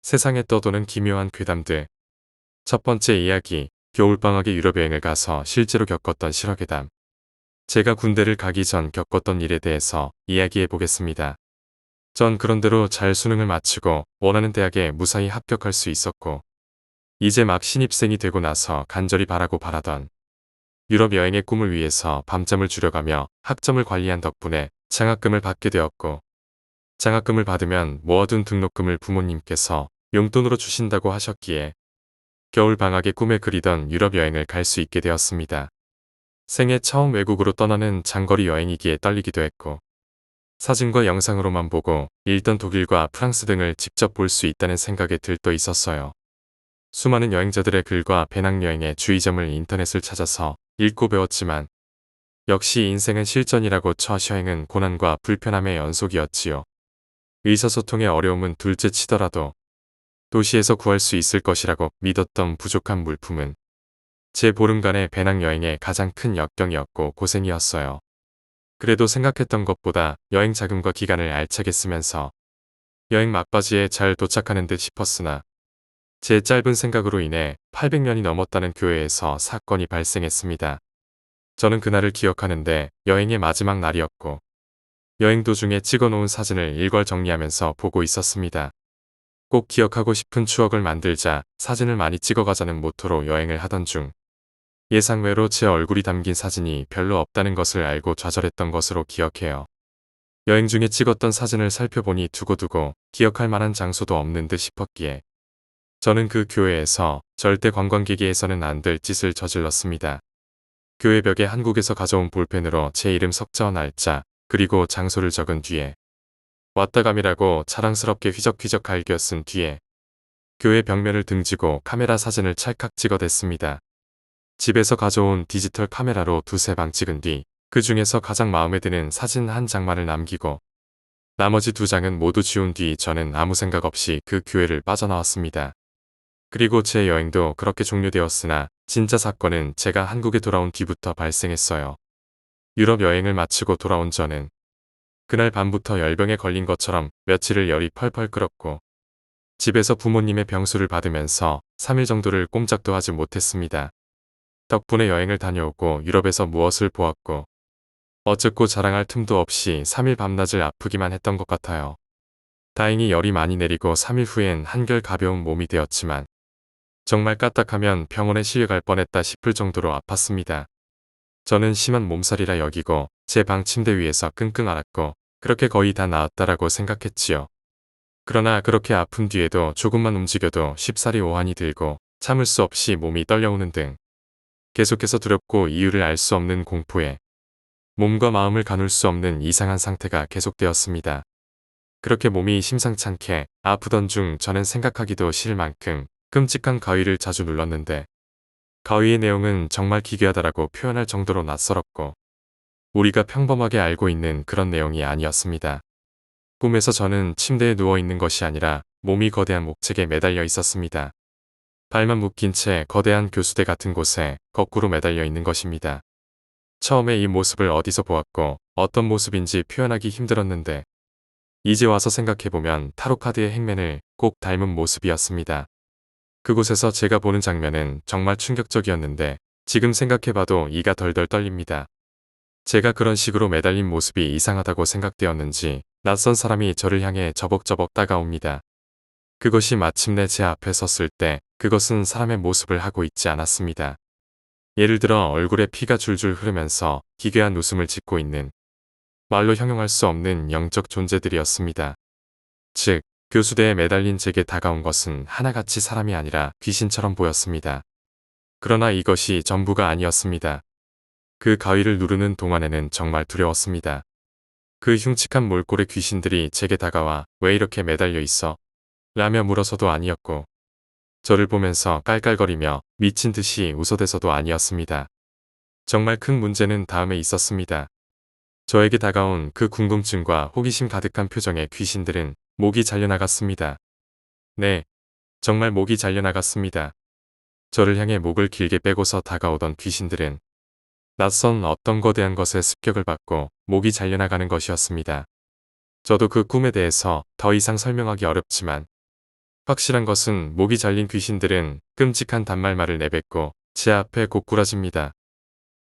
세상에 떠도는 기묘한 괴담들. 첫 번째 이야기, 겨울방학에 유럽 여행을 가서 실제로 겪었던 실화괴담. 제가 군대를 가기 전 겪었던 일에 대해서 이야기해 보겠습니다. 전 그런대로 잘 수능을 마치고 원하는 대학에 무사히 합격할 수 있었고, 이제 막 신입생이 되고 나서 간절히 바라던 유럽 여행의 꿈을 위해서 밤잠을 줄여가며 학점을 관리한 덕분에 장학금을 받게 되었고, 장학금을 받으면 모아둔 등록금을 부모님께서 용돈으로 주신다고 하셨기에 겨울 방학에 꿈에 그리던 유럽 여행을 갈 수 있게 되었습니다. 생애 처음 외국으로 떠나는 장거리 여행이기에 떨리기도 했고, 사진과 영상으로만 보고 읽던 독일과 프랑스 등을 직접 볼 수 있다는 생각에 들떠 있었어요. 수많은 여행자들의 글과 배낭여행의 주의점을 인터넷을 찾아서 읽고 배웠지만, 역시 인생은 실전이라고 여행은 고난과 불편함의 연속이었지요. 의사소통의 어려움은 둘째 치더라도 도시에서 구할 수 있을 것이라고 믿었던 부족한 물품은 제 보름간의 배낭여행의 가장 큰 역경이었고 고생이었어요. 그래도 생각했던 것보다 여행 자금과 기간을 알차게 쓰면서 여행 막바지에 잘 도착하는 듯 싶었으나, 제 짧은 생각으로 인해 800년이 넘었다는 교회에서 사건이 발생했습니다. 저는 그날을 기억하는데 여행의 마지막 날이었고, 여행 도중에 찍어놓은 사진을 일괄 정리하면서 보고 있었습니다. 꼭 기억하고 싶은 추억을 만들자 사진을 많이 찍어가자는 모토로 여행을 하던 중, 예상외로 제 얼굴이 담긴 사진이 별로 없다는 것을 알고 좌절했던 것으로 기억해요. 여행 중에 찍었던 사진을 살펴보니 두고두고 기억할 만한 장소도 없는 듯 싶었기에 저는 그 교회에서 절대 관광객이 해서는 안 될 짓을 저질렀습니다. 교회 벽에 한국에서 가져온 볼펜으로 제 이름 석자와 날짜 그리고 장소를 적은 뒤에 왔다감이라고 자랑스럽게 휘적휘적 갈겨 쓴 뒤에 교회 벽면을 등지고 카메라 사진을 찰칵 찍어댔습니다. 집에서 가져온 디지털 카메라로 두세 방 찍은 뒤 그 중에서 가장 마음에 드는 사진 한 장만을 남기고 나머지 두 장은 모두 지운 뒤 저는 아무 생각 없이 그 교회를 빠져나왔습니다. 그리고 제 여행도 그렇게 종료되었으나 진짜 사건은 제가 한국에 돌아온 뒤부터 발생했어요. 유럽 여행을 마치고 돌아온 저는 그날 밤부터 열병에 걸린 것처럼 며칠을 열이 펄펄 끓었고, 집에서 부모님의 병수를 받으면서 3일 정도를 꼼짝도 하지 못했습니다. 덕분에 여행을 다녀오고 유럽에서 무엇을 보았고 어쨌고 자랑할 틈도 없이 3일 밤낮을 아프기만 했던 것 같아요. 다행히 열이 많이 내리고 3일 후엔 한결 가벼운 몸이 되었지만, 정말 까딱하면 병원에 실려갈 뻔했다 싶을 정도로 아팠습니다. 저는 심한 몸살이라 여기고 제 방 침대 위에서 끙끙 앓았고 그렇게 거의 다 나았다라고 생각했지요. 그러나 그렇게 아픈 뒤에도 조금만 움직여도 쉽사리 오한이 들고 참을 수 없이 몸이 떨려오는 등 계속해서 두렵고 이유를 알 수 없는 공포에 몸과 마음을 가눌 수 없는 이상한 상태가 계속되었습니다. 그렇게 몸이 심상찮게 아프던 중 저는 생각하기도 싫을 만큼 끔찍한 가위를 자주 눌렀는데, 가위의 내용은 정말 기괴하다라고 표현할 정도로 낯설었고 우리가 평범하게 알고 있는 그런 내용이 아니었습니다. 꿈에서 저는 침대에 누워있는 것이 아니라 몸이 거대한 목책에 매달려 있었습니다. 발만 묶인 채 거대한 교수대 같은 곳에 거꾸로 매달려 있는 것입니다. 처음에 이 모습을 어디서 보았고 어떤 모습인지 표현하기 힘들었는데, 이제 와서 생각해보면 타로카드의 행맨을 꼭 닮은 모습이었습니다. 그곳에서 제가 보는 장면은 정말 충격적이었는데 지금 생각해봐도 이가 덜덜 떨립니다. 제가 그런 식으로 매달린 모습이 이상하다고 생각되었는지 낯선 사람이 저를 향해 저벅저벅 다가옵니다. 그것이 마침내 제 앞에 섰을 때 그것은 사람의 모습을 하고 있지 않았습니다. 예를 들어 얼굴에 피가 줄줄 흐르면서 기괴한 웃음을 짓고 있는, 말로 형용할 수 없는 영적 존재들이었습니다. 즉, 교수대에 매달린 제게 다가온 것은 하나같이 사람이 아니라 귀신처럼 보였습니다. 그러나 이것이 전부가 아니었습니다. 그 가위를 누르는 동안에는 정말 두려웠습니다. 그 흉측한 몰골의 귀신들이 제게 다가와 왜 이렇게 매달려 있어? 라며 물어서도 아니었고, 저를 보면서 깔깔거리며 미친 듯이 웃어대서도 아니었습니다. 정말 큰 문제는 다음에 있었습니다. 저에게 다가온 그 궁금증과 호기심 가득한 표정의 귀신들은 목이 잘려나갔습니다. 네, 정말 목이 잘려나갔습니다. 저를 향해 목을 길게 빼고서 다가오던 귀신들은 낯선 어떤 거대한 것에 습격을 받고 목이 잘려나가는 것이었습니다. 저도 그 꿈에 대해서 더 이상 설명하기 어렵지만 확실한 것은 목이 잘린 귀신들은 끔찍한 단말말을 내뱉고 제 앞에 고꾸라집니다.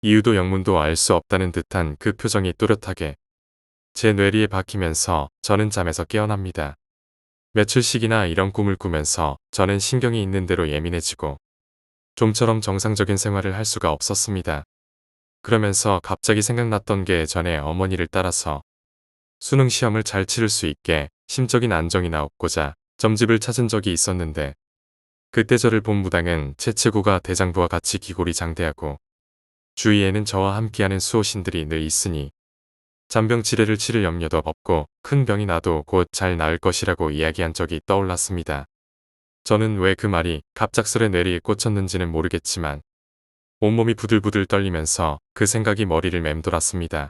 이유도 영문도 알 수 없다는 듯한 그 표정이 또렷하게 제 뇌리에 박히면서 저는 잠에서 깨어납니다. 며칠씩이나 이런 꿈을 꾸면서 저는 신경이 있는 대로 예민해지고 좀처럼 정상적인 생활을 할 수가 없었습니다. 그러면서 갑자기 생각났던 게 전에 어머니를 따라서 수능 시험을 잘 치를 수 있게 심적인 안정이나 얻고자 점집을 찾은 적이 있었는데 그때 저를 본 무당은 채채구가 대장부와 같이 기골이 장대하고 주위에는 저와 함께하는 수호신들이 늘 있으니 잔병치레를 치를 염려도 없고 큰 병이 나도 곧 잘 나을 것이라고 이야기한 적이 떠올랐습니다. 저는 왜 그 말이 갑작스레 뇌리에 꽂혔는지는 모르겠지만 온몸이 부들부들 떨리면서 그 생각이 머리를 맴돌았습니다.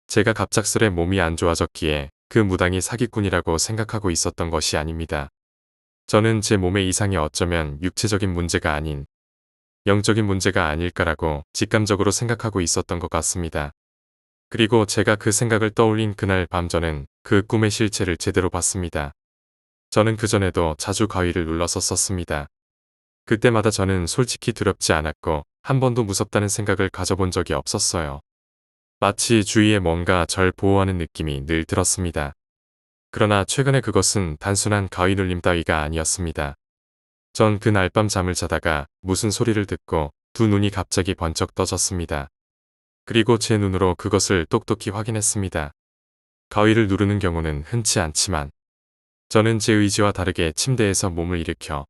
제가 갑작스레 몸이 안 좋아졌기에 그 무당이 사기꾼이라고 생각하고 있었던 것이 아닙니다. 저는 제 몸의 이상이 어쩌면 육체적인 문제가 아닌 영적인 문제가 아닐까라고 직감적으로 생각하고 있었던 것 같습니다. 그리고 제가 그 생각을 떠올린 그날 밤 저는 그 꿈의 실체를 제대로 봤습니다. 저는 그전에도 자주 가위를 눌렀었습니다. 그때마다 저는 솔직히 두렵지 않았고 한 번도 무섭다는 생각을 가져본 적이 없었어요. 마치 주위에 뭔가 절 보호하는 느낌이 늘 들었습니다. 그러나 최근에 그것은 단순한 가위 눌림 따위가 아니었습니다. 전 그날 밤 잠을 자다가 무슨 소리를 듣고 두 눈이 갑자기 번쩍 떠졌습니다. 그리고 제 눈으로 그것을 똑똑히 확인했습니다. 가위를 누르는 경우는 흔치 않지만 저는 제 의지와 다르게 침대에서 몸을 일으켜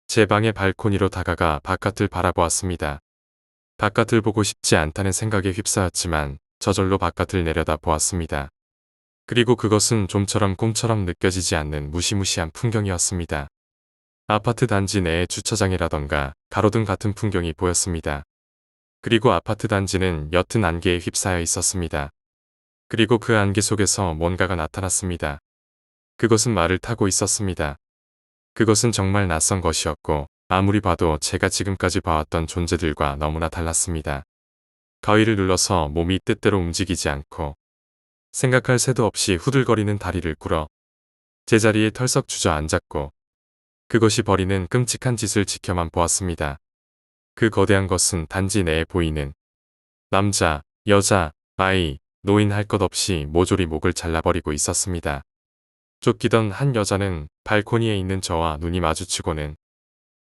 제 방의 발코니로 다가가 바깥을 바라보았습니다. 바깥을 보고 싶지 않다는 생각에 휩싸였지만 저절로 바깥을 내려다 보았습니다. 그리고 그것은 좀처럼 꿈처럼 느껴지지 않는 무시무시한 풍경이었습니다. 아파트 단지 내의 주차장이라던가 가로등 같은 풍경이 보였습니다. 그리고 아파트 단지는 옅은 안개에 휩싸여 있었습니다. 그리고 그 안개 속에서 뭔가가 나타났습니다. 그것은 말을 타고 있었습니다. 그것은 정말 낯선 것이었고 아무리 봐도 제가 지금까지 봐왔던 존재들과 너무나 달랐습니다. 가위를 눌러서 몸이 뜻대로 움직이지 않고 생각할 새도 없이 후들거리는 다리를 꿇어 제자리에 털썩 주저앉았고 그것이 벌이는 끔찍한 짓을 지켜만 보았습니다. 그 거대한 것은 단지 내에 보이는 남자, 여자, 아이, 노인 할 것 없이 모조리 목을 잘라버리고 있었습니다. 쫓기던 한 여자는 발코니에 있는 저와 눈이 마주치고는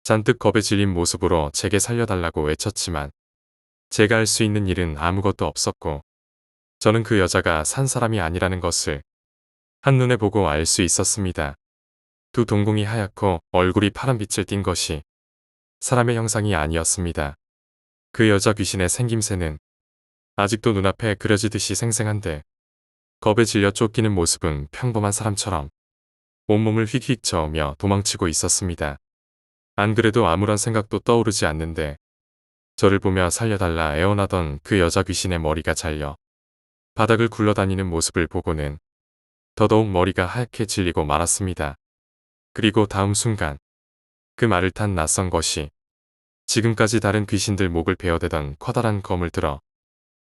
잔뜩 겁에 질린 모습으로 제게 살려달라고 외쳤지만 제가 할 수 있는 일은 아무것도 없었고 저는 그 여자가 산 사람이 아니라는 것을 한눈에 보고 알 수 있었습니다. 두 동공이 하얗고 얼굴이 파란빛을 띤 것이 사람의 형상이 아니었습니다. 그 여자 귀신의 생김새는 아직도 눈앞에 그려지듯이 생생한데 겁에 질려 쫓기는 모습은 평범한 사람처럼 온몸을 휙휙 저으며 도망치고 있었습니다. 안 그래도 아무런 생각도 떠오르지 않는데 저를 보며 살려달라 애원하던 그 여자 귀신의 머리가 잘려 바닥을 굴러다니는 모습을 보고는 더더욱 머리가 하얗게 질리고 말았습니다. 그리고 다음 순간 그 말을 탄 낯선 것이 지금까지 다른 귀신들 목을 베어대던 커다란 검을 들어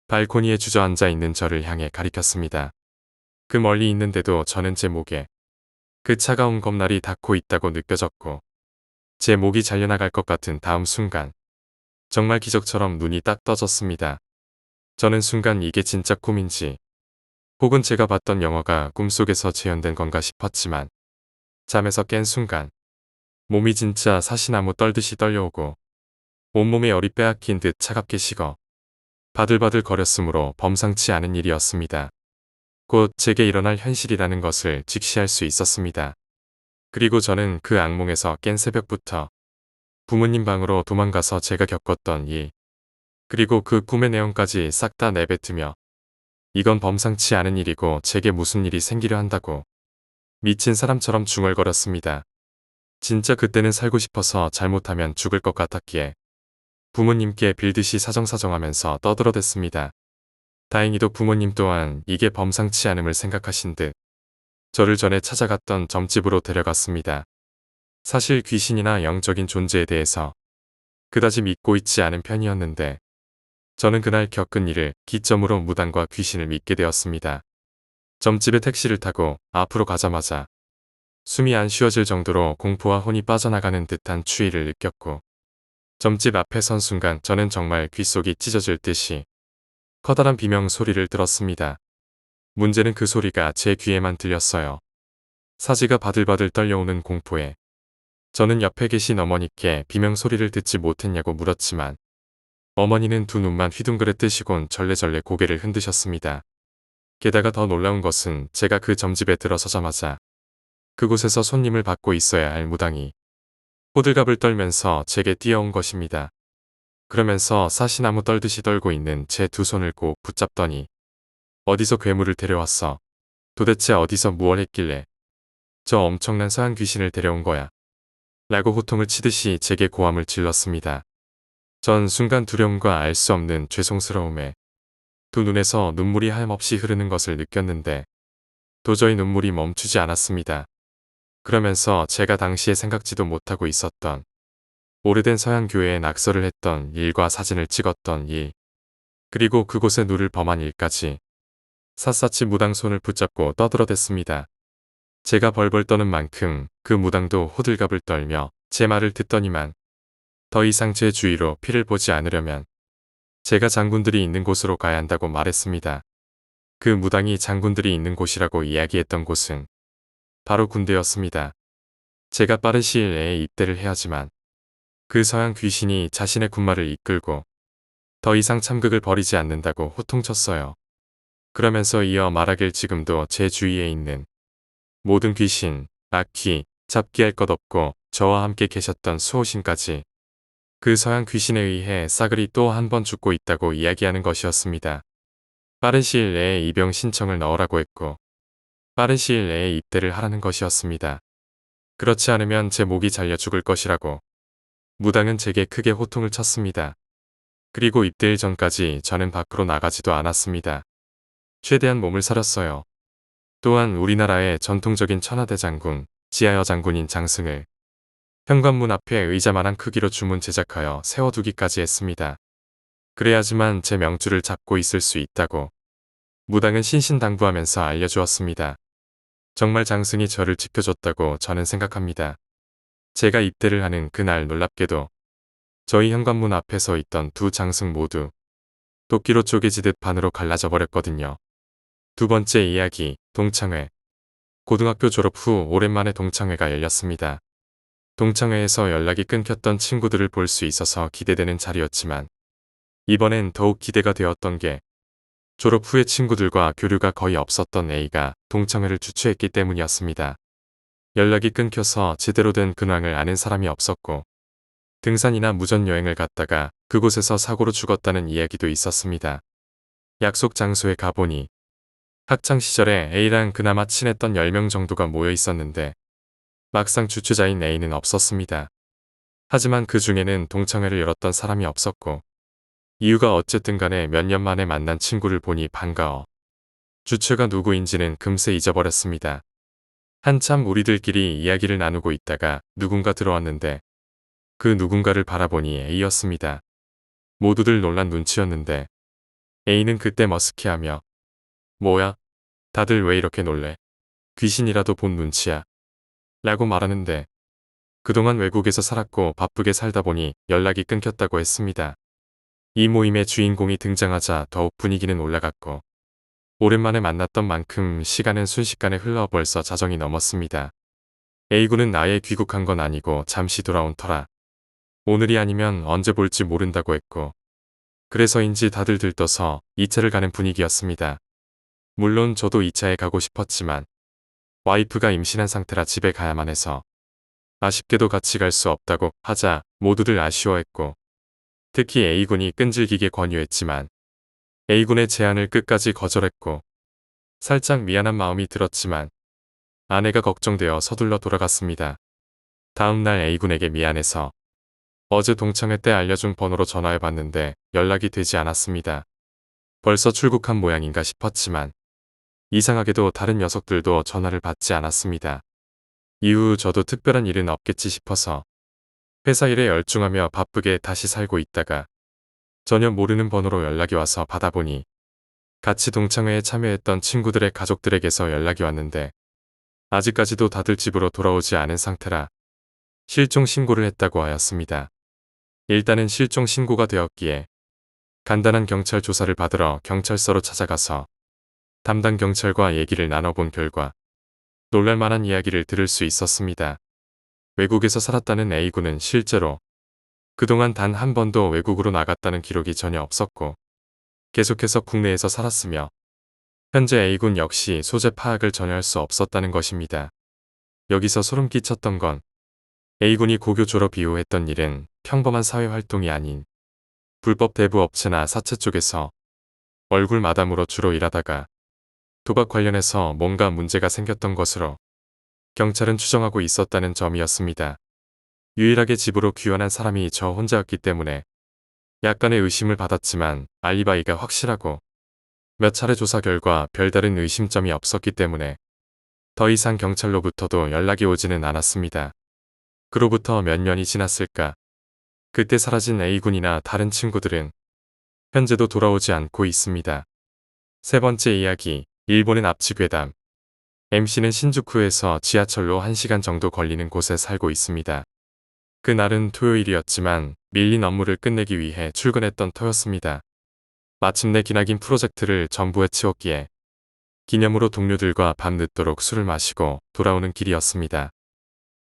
발코니에 주저앉아 있는 저를 향해 가리켰습니다. 그 멀리 있는데도 저는 제 목에 그 차가운 검날이 닿고 있다고 느껴졌고 제 목이 잘려나갈 것 같은 다음 순간 정말 기적처럼 눈이 딱 떠졌습니다. 저는 순간 이게 진짜 꿈인지 혹은 제가 봤던 영화가 꿈속에서 재현된 건가 싶었지만 잠에서 깬 순간 몸이 진짜 사시나무 떨듯이 떨려오고 온몸에 열이 빼앗긴 듯 차갑게 식어 바들바들 거렸으므로 범상치 않은 일이었습니다. 곧 제게 일어날 현실이라는 것을 직시할 수 있었습니다. 그리고 저는 그 악몽에서 깬 새벽부터 부모님 방으로 도망가서 제가 겪었던 일, 그리고 그 꿈의 내용까지 싹 다 내뱉으며 이건 범상치 않은 일이고 제게 무슨 일이 생기려 한다고 미친 사람처럼 중얼거렸습니다. 진짜 그때는 살고 싶어서 잘못하면 죽을 것 같았기에 부모님께 빌듯이 사정사정하면서 떠들어댔습니다. 다행히도 부모님 또한 이게 범상치 않음을 생각하신 듯 저를 전에 찾아갔던 점집으로 데려갔습니다. 사실 귀신이나 영적인 존재에 대해서 그다지 믿고 있지 않은 편이었는데 저는 그날 겪은 일을 기점으로 무당과 귀신을 믿게 되었습니다. 점집에 택시를 타고 앞으로 가자마자 숨이 안 쉬어질 정도로 공포와 혼이 빠져나가는 듯한 추위를 느꼈고 점집 앞에 선 순간 저는 정말 귓속이 찢어질 듯이 커다란 비명 소리를 들었습니다. 문제는 그 소리가 제 귀에만 들렸어요. 사지가 바들바들 떨려오는 공포에 저는 옆에 계신 어머니께 비명 소리를 듣지 못했냐고 물었지만 어머니는 두 눈만 휘둥그레 뜨시곤 절레절레 고개를 흔드셨습니다. 게다가 더 놀라운 것은 제가 그 점집에 들어서자마자 그곳에서 손님을 받고 있어야 할 무당이 호들갑을 떨면서 제게 뛰어온 것입니다. 그러면서 사시나무 떨듯이 떨고 있는 제 두 손을 꼭 붙잡더니 어디서 괴물을 데려왔어? 도대체 어디서 무얼 했길래 저 엄청난 서양 귀신을 데려온 거야? 라고 호통을 치듯이 제게 고함을 질렀습니다. 전 순간 두려움과 알 수 없는 죄송스러움에 두 눈에서 눈물이 하염없이 흐르는 것을 느꼈는데 도저히 눈물이 멈추지 않았습니다. 그러면서 제가 당시에 생각지도 못하고 있었던 오래된 서양 교회에 낙서를 했던 일과 사진을 찍었던 일, 그리고 그곳에 누를 범한 일까지 샅샅이 무당 손을 붙잡고 떠들어댔습니다. 제가 벌벌 떠는 만큼 그 무당도 호들갑을 떨며 제 말을 듣더니만 더 이상 제 주위로 피를 보지 않으려면 제가 장군들이 있는 곳으로 가야 한다고 말했습니다. 그 무당이 장군들이 있는 곳이라고 이야기했던 곳은 바로 군대였습니다. 제가 빠른 시일 내에 입대를 해야지만 그 서양 귀신이 자신의 군마를 이끌고 더 이상 참극을 벌이지 않는다고 호통쳤어요. 그러면서 이어 말하길 지금도 제 주위에 있는 모든 귀신, 악귀, 잡기할 것 없고 저와 함께 계셨던 수호신까지 그 서양 귀신에 의해 싸그리 또 한 번 죽고 있다고 이야기하는 것이었습니다. 빠른 시일 내에 입영 신청을 넣으라고 했고 빠른 시일 내에 입대를 하라는 것이었습니다. 그렇지 않으면 제 목이 잘려 죽을 것이라고 무당은 제게 크게 호통을 쳤습니다. 그리고 입대일 전까지 저는 밖으로 나가지도 않았습니다. 최대한 몸을 사렸어요. 또한 우리나라의 전통적인 천하대장군, 지하여 장군인 장승을 현관문 앞에 의자만한 크기로 주문 제작하여 세워두기까지 했습니다. 그래야지만 제 명주를 잡고 있을 수 있다고 무당은 신신당부하면서 알려주었습니다. 정말 장승이 저를 지켜줬다고 저는 생각합니다. 제가 입대를 하는 그날 놀랍게도 저희 현관문 앞에 서 있던 두 장승 모두 도끼로 쪼개지듯 반으로 갈라져 버렸거든요. 두 번째 이야기, 동창회. 고등학교 졸업 후 오랜만에 동창회가 열렸습니다. 동창회에서 연락이 끊겼던 친구들을 볼 수 있어서 기대되는 자리였지만 이번엔 더욱 기대가 되었던 게 졸업 후에 친구들과 교류가 거의 없었던 A가 동창회를 주최했기 때문이었습니다. 연락이 끊겨서 제대로 된 근황을 아는 사람이 없었고 등산이나 무전여행을 갔다가 그곳에서 사고로 죽었다는 이야기도 있었습니다. 약속 장소에 가보니 학창시절에 A랑 그나마 친했던 10명 정도가 모여 있었는데 막상 주최자인 A는 없었습니다. 하지만 그 중에는 동창회를 열었던 사람이 없었고 이유가 어쨌든 간에 몇 년 만에 만난 친구를 보니 반가워. 주최가 누구인지는 금세 잊어버렸습니다. 한참 우리들끼리 이야기를 나누고 있다가 누군가 들어왔는데 그 누군가를 바라보니 A였습니다. 모두들 놀란 눈치였는데 A는 그때 머쓱해하며 뭐야? 다들 왜 이렇게 놀래? 귀신이라도 본 눈치야. 라고 말하는데 그동안 외국에서 살았고 바쁘게 살다 보니 연락이 끊겼다고 했습니다. 이 모임의 주인공이 등장하자 더욱 분위기는 올라갔고 오랜만에 만났던 만큼 시간은 순식간에 흘러 벌써 자정이 넘었습니다. A군은 나에 귀국한 건 아니고 잠시 돌아온 터라 오늘이 아니면 언제 볼지 모른다고 했고 그래서인지 다들 들떠서 2차를 가는 분위기였습니다. 물론 저도 2차에 가고 싶었지만 와이프가 임신한 상태라 집에 가야만 해서 아쉽게도 같이 갈 수 없다고 하자 모두들 아쉬워했고 특히 A군이 끈질기게 권유했지만 A군의 제안을 끝까지 거절했고 살짝 미안한 마음이 들었지만 아내가 걱정되어 서둘러 돌아갔습니다. 다음날 A군에게 미안해서 어제 동창회 때 알려준 번호로 전화해봤는데 연락이 되지 않았습니다. 벌써 출국한 모양인가 싶었지만 이상하게도 다른 녀석들도 전화를 받지 않았습니다. 이후 저도 특별한 일은 없겠지 싶어서 회사 일에 열중하며 바쁘게 다시 살고 있다가 전혀 모르는 번호로 연락이 와서 받아보니 같이 동창회에 참여했던 친구들의 가족들에게서 연락이 왔는데 아직까지도 다들 집으로 돌아오지 않은 상태라 실종 신고를 했다고 하였습니다. 일단은 실종 신고가 되었기에 간단한 경찰 조사를 받으러 경찰서로 찾아가서 담당 경찰과 얘기를 나눠본 결과 놀랄만한 이야기를 들을 수 있었습니다. 외국에서 살았다는 A군은 실제로 그동안 단 한 번도 외국으로 나갔다는 기록이 전혀 없었고 계속해서 국내에서 살았으며 현재 A군 역시 소재 파악을 전혀 할 수 없었다는 것입니다. 여기서 소름 끼쳤던 건 A군이 고교 졸업 이후 했던 일은 평범한 사회활동이 아닌 불법 대부업체나 사채 쪽에서 얼굴 마담으로 주로 일하다가 도박 관련해서 뭔가 문제가 생겼던 것으로 경찰은 추정하고 있었다는 점이었습니다. 유일하게 집으로 귀환한 사람이 저 혼자였기 때문에 약간의 의심을 받았지만 알리바이가 확실하고 몇 차례 조사 결과 별다른 의심점이 없었기 때문에 더 이상 경찰로부터도 연락이 오지는 않았습니다. 그로부터 몇 년이 지났을까? 그때 사라진 A군이나 다른 친구들은 현재도 돌아오지 않고 있습니다. 세 번째 이야기, 일본의 납치괴담. MC는 신주쿠에서 지하철로 1시간 정도 걸리는 곳에 살고 있습니다. 그날은 토요일이었지만 밀린 업무를 끝내기 위해 출근했던 터였습니다. 마침내 기나긴 프로젝트를 전부에 치웠기에 기념으로 동료들과 밤늦도록 술을 마시고 돌아오는 길이었습니다.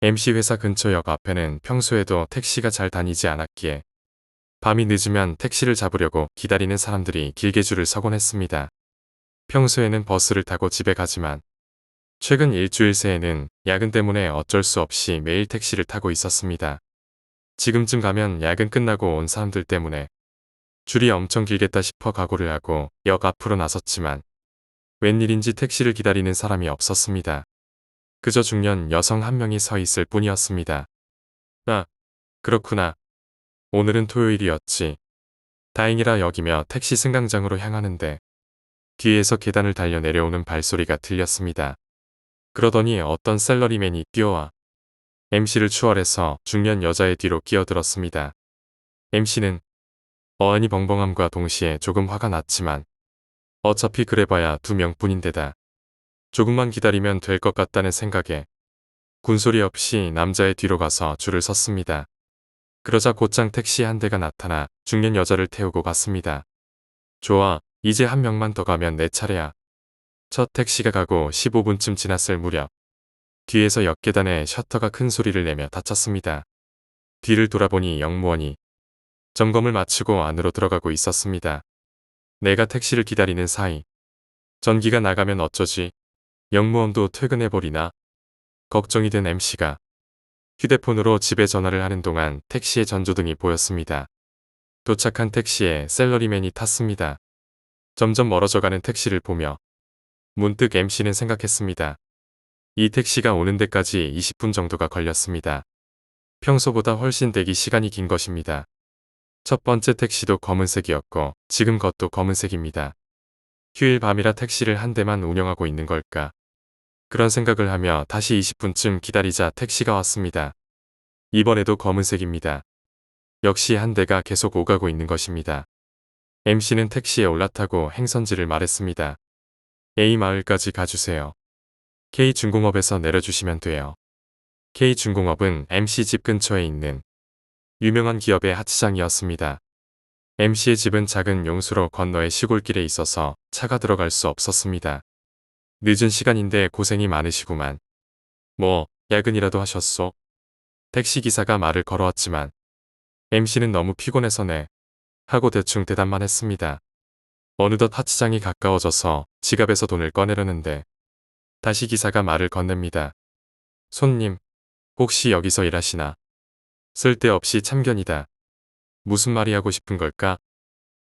MC 회사 근처 역 앞에는 평소에도 택시가 잘 다니지 않았기에 밤이 늦으면 택시를 잡으려고 기다리는 사람들이 길게 줄을 서곤 했습니다. 평소에는 버스를 타고 집에 가지만 최근 일주일 새에는 야근 때문에 어쩔 수 없이 매일 택시를 타고 있었습니다. 지금쯤 가면 야근 끝나고 온 사람들 때문에 줄이 엄청 길겠다 싶어 각오를 하고 역 앞으로 나섰지만 웬일인지 택시를 기다리는 사람이 없었습니다. 그저 중년 여성 한 명이 서 있을 뿐이었습니다. 아, 그렇구나. 오늘은 토요일이었지. 다행이라 여기며 택시 승강장으로 향하는데 뒤에서 계단을 달려 내려오는 발소리가 들렸습니다. 그러더니 어떤 셀러리맨이 뛰어와 MC를 추월해서 중년 여자의 뒤로 끼어들었습니다. MC는 어안이 벙벙함과 동시에 조금 화가 났지만 어차피 그래봐야 2명뿐인데다 조금만 기다리면 될 것 같다는 생각에 군소리 없이 남자의 뒤로 가서 줄을 섰습니다. 그러자 곧장 택시 한 대가 나타나 중년 여자를 태우고 갔습니다. 좋아, 이제 한 명만 더 가면 내 차례야. 첫 택시가 가고 15분쯤 지났을 무렵 뒤에서 역계단에 셔터가 큰 소리를 내며 닫혔습니다. 뒤를 돌아보니 역무원이 점검을 마치고 안으로 들어가고 있었습니다. 내가 택시를 기다리는 사이 전기가 나가면 어쩌지? 역무원도 퇴근해버리나? 걱정이 된 MC가 휴대폰으로 집에 전화를 하는 동안 택시의 전조등이 보였습니다. 도착한 택시에 셀러리맨이 탔습니다. 점점 멀어져가는 택시를 보며 문득 MC는 생각했습니다. 이 택시가 오는 데까지 20분 정도가 걸렸습니다. 평소보다 훨씬 대기 시간이 긴 것입니다. 첫 번째 택시도 검은색이었고 지금 것도 검은색입니다. 휴일 밤이라 택시를 한 대만 운영하고 있는 걸까? 그런 생각을 하며 다시 20분쯤 기다리자 택시가 왔습니다. 이번에도 검은색입니다. 역시 한 대가 계속 오가고 있는 것입니다. MC는 택시에 올라타고 행선지를 말했습니다. A마을까지 가주세요. K중공업에서 내려주시면 돼요. K중공업은 MC 집 근처에 있는 유명한 기업의 하치장이었습니다. MC의 집은 작은 용수로 건너의 시골길에 있어서 차가 들어갈 수 없었습니다. 늦은 시간인데 고생이 많으시구만. 뭐 야근이라도 하셨소? 택시기사가 말을 걸어왔지만 MC는 너무 피곤해서네 하고 대충 대답만 했습니다. 어느덧 하치장이 가까워져서 지갑에서 돈을 꺼내려는데 다시 기사가 말을 건넵니다. 손님, 혹시 여기서 일하시나? 쓸데없이 참견이다. 무슨 말이 하고 싶은 걸까?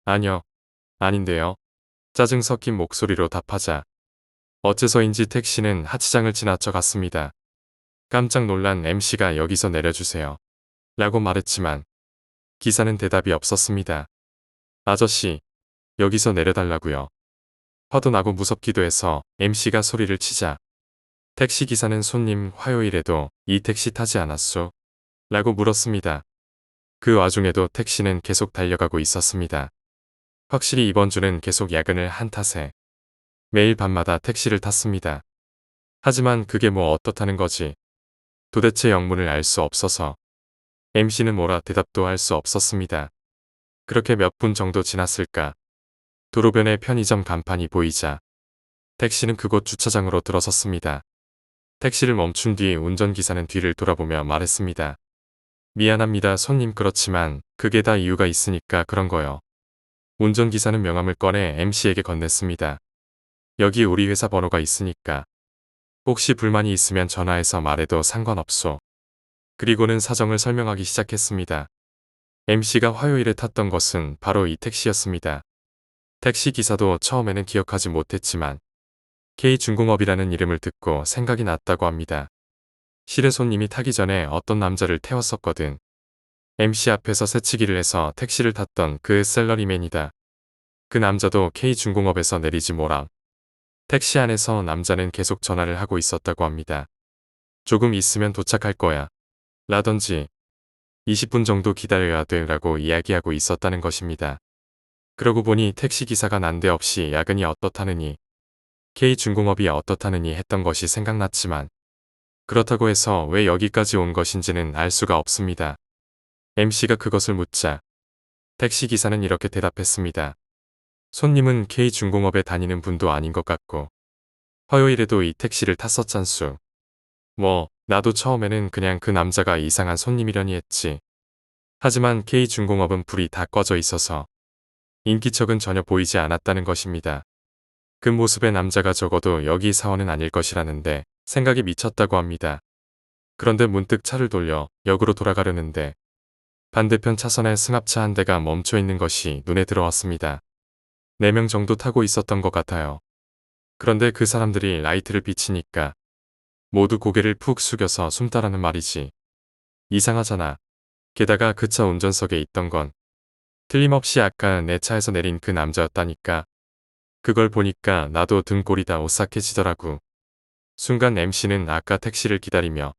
아니요, 아닌데요. 짜증 섞인 목소리로 답하자 어째서인지 택시는 하치장을 지나쳐 갔습니다. 깜짝 놀란 MC가 여기서 내려주세요. 라고 말했지만 기사는 대답이 없었습니다. 아저씨, 여기서 내려달라고요. 화도 나고 무섭기도 해서 MC가 소리를 치자 택시기사는 손님 화요일에도 이 택시 타지 않았소? 라고 물었습니다. 그 와중에도 택시는 계속 달려가고 있었습니다. 확실히 이번 주는 계속 야근을 한 탓에 매일 밤마다 택시를 탔습니다. 하지만 그게 뭐 어떻다는 거지. 도대체 영문을 알 수 없어서 MC는 뭐라 대답도 할 수 없었습니다. 그렇게 몇 분 정도 지났을까. 도로변에 편의점 간판이 보이자 택시는 그곳 주차장으로 들어섰습니다. 택시를 멈춘 뒤 운전기사는 뒤를 돌아보며 말했습니다. 미안합니다 손님 그렇지만 그게 다 이유가 있으니까 그런 거요. 운전기사는 명함을 꺼내 MC에게 건넸습니다. 여기 우리 회사 번호가 있으니까 혹시 불만이 있으면 전화해서 말해도 상관없소. 그리고는 사정을 설명하기 시작했습니다. MC가 화요일에 탔던 것은 바로 이 택시였습니다. 택시 기사도 처음에는 기억하지 못했지만 K중공업이라는 이름을 듣고 생각이 났다고 합니다. 실은 손님이 타기 전에 어떤 남자를 태웠었거든. MC 앞에서 새치기를 해서 택시를 탔던 그 셀러리맨이다. 그 남자도 K중공업에서 내리지 뭐람. 택시 안에서 남자는 계속 전화를 하고 있었다고 합니다. 조금 있으면 도착할 거야. 라던지 20분 정도 기다려야 돼 라고 이야기하고 있었다는 것입니다. 그러고 보니 택시기사가 난데없이 야근이 어떻다느니 K중공업이 어떻다느니 했던 것이 생각났지만 그렇다고 해서 왜 여기까지 온 것인지는 알 수가 없습니다. MC가 그것을 묻자 택시기사는 이렇게 대답했습니다. 손님은 K중공업에 다니는 분도 아닌 것 같고 화요일에도 이 택시를 탔었잖수. 뭐 나도 처음에는 그냥 그 남자가 이상한 손님이려니 했지. 하지만 K중공업은 불이 다 꺼져 있어서 인기척은 전혀 보이지 않았다는 것입니다. 그 모습의 남자가 적어도 여기 사원은 아닐 것이라는데 생각이 미쳤다고 합니다. 그런데 문득 차를 돌려 역으로 돌아가려는데 반대편 차선에 승합차 한 대가 멈춰 있는 것이 눈에 들어왔습니다. 4명 정도 타고 있었던 것 같아요. 그런데 그 사람들이 라이트를 비치니까 모두 고개를 푹 숙여서 숨다라는 말이지. 이상하잖아. 게다가 그 차 운전석에 있던 건 틀림없이 아까 내 차에서 내린 그 남자였다니까. 그걸 보니까 나도 등골이 다 오싹해지더라고. 순간 MC는 아까 택시를 기다리며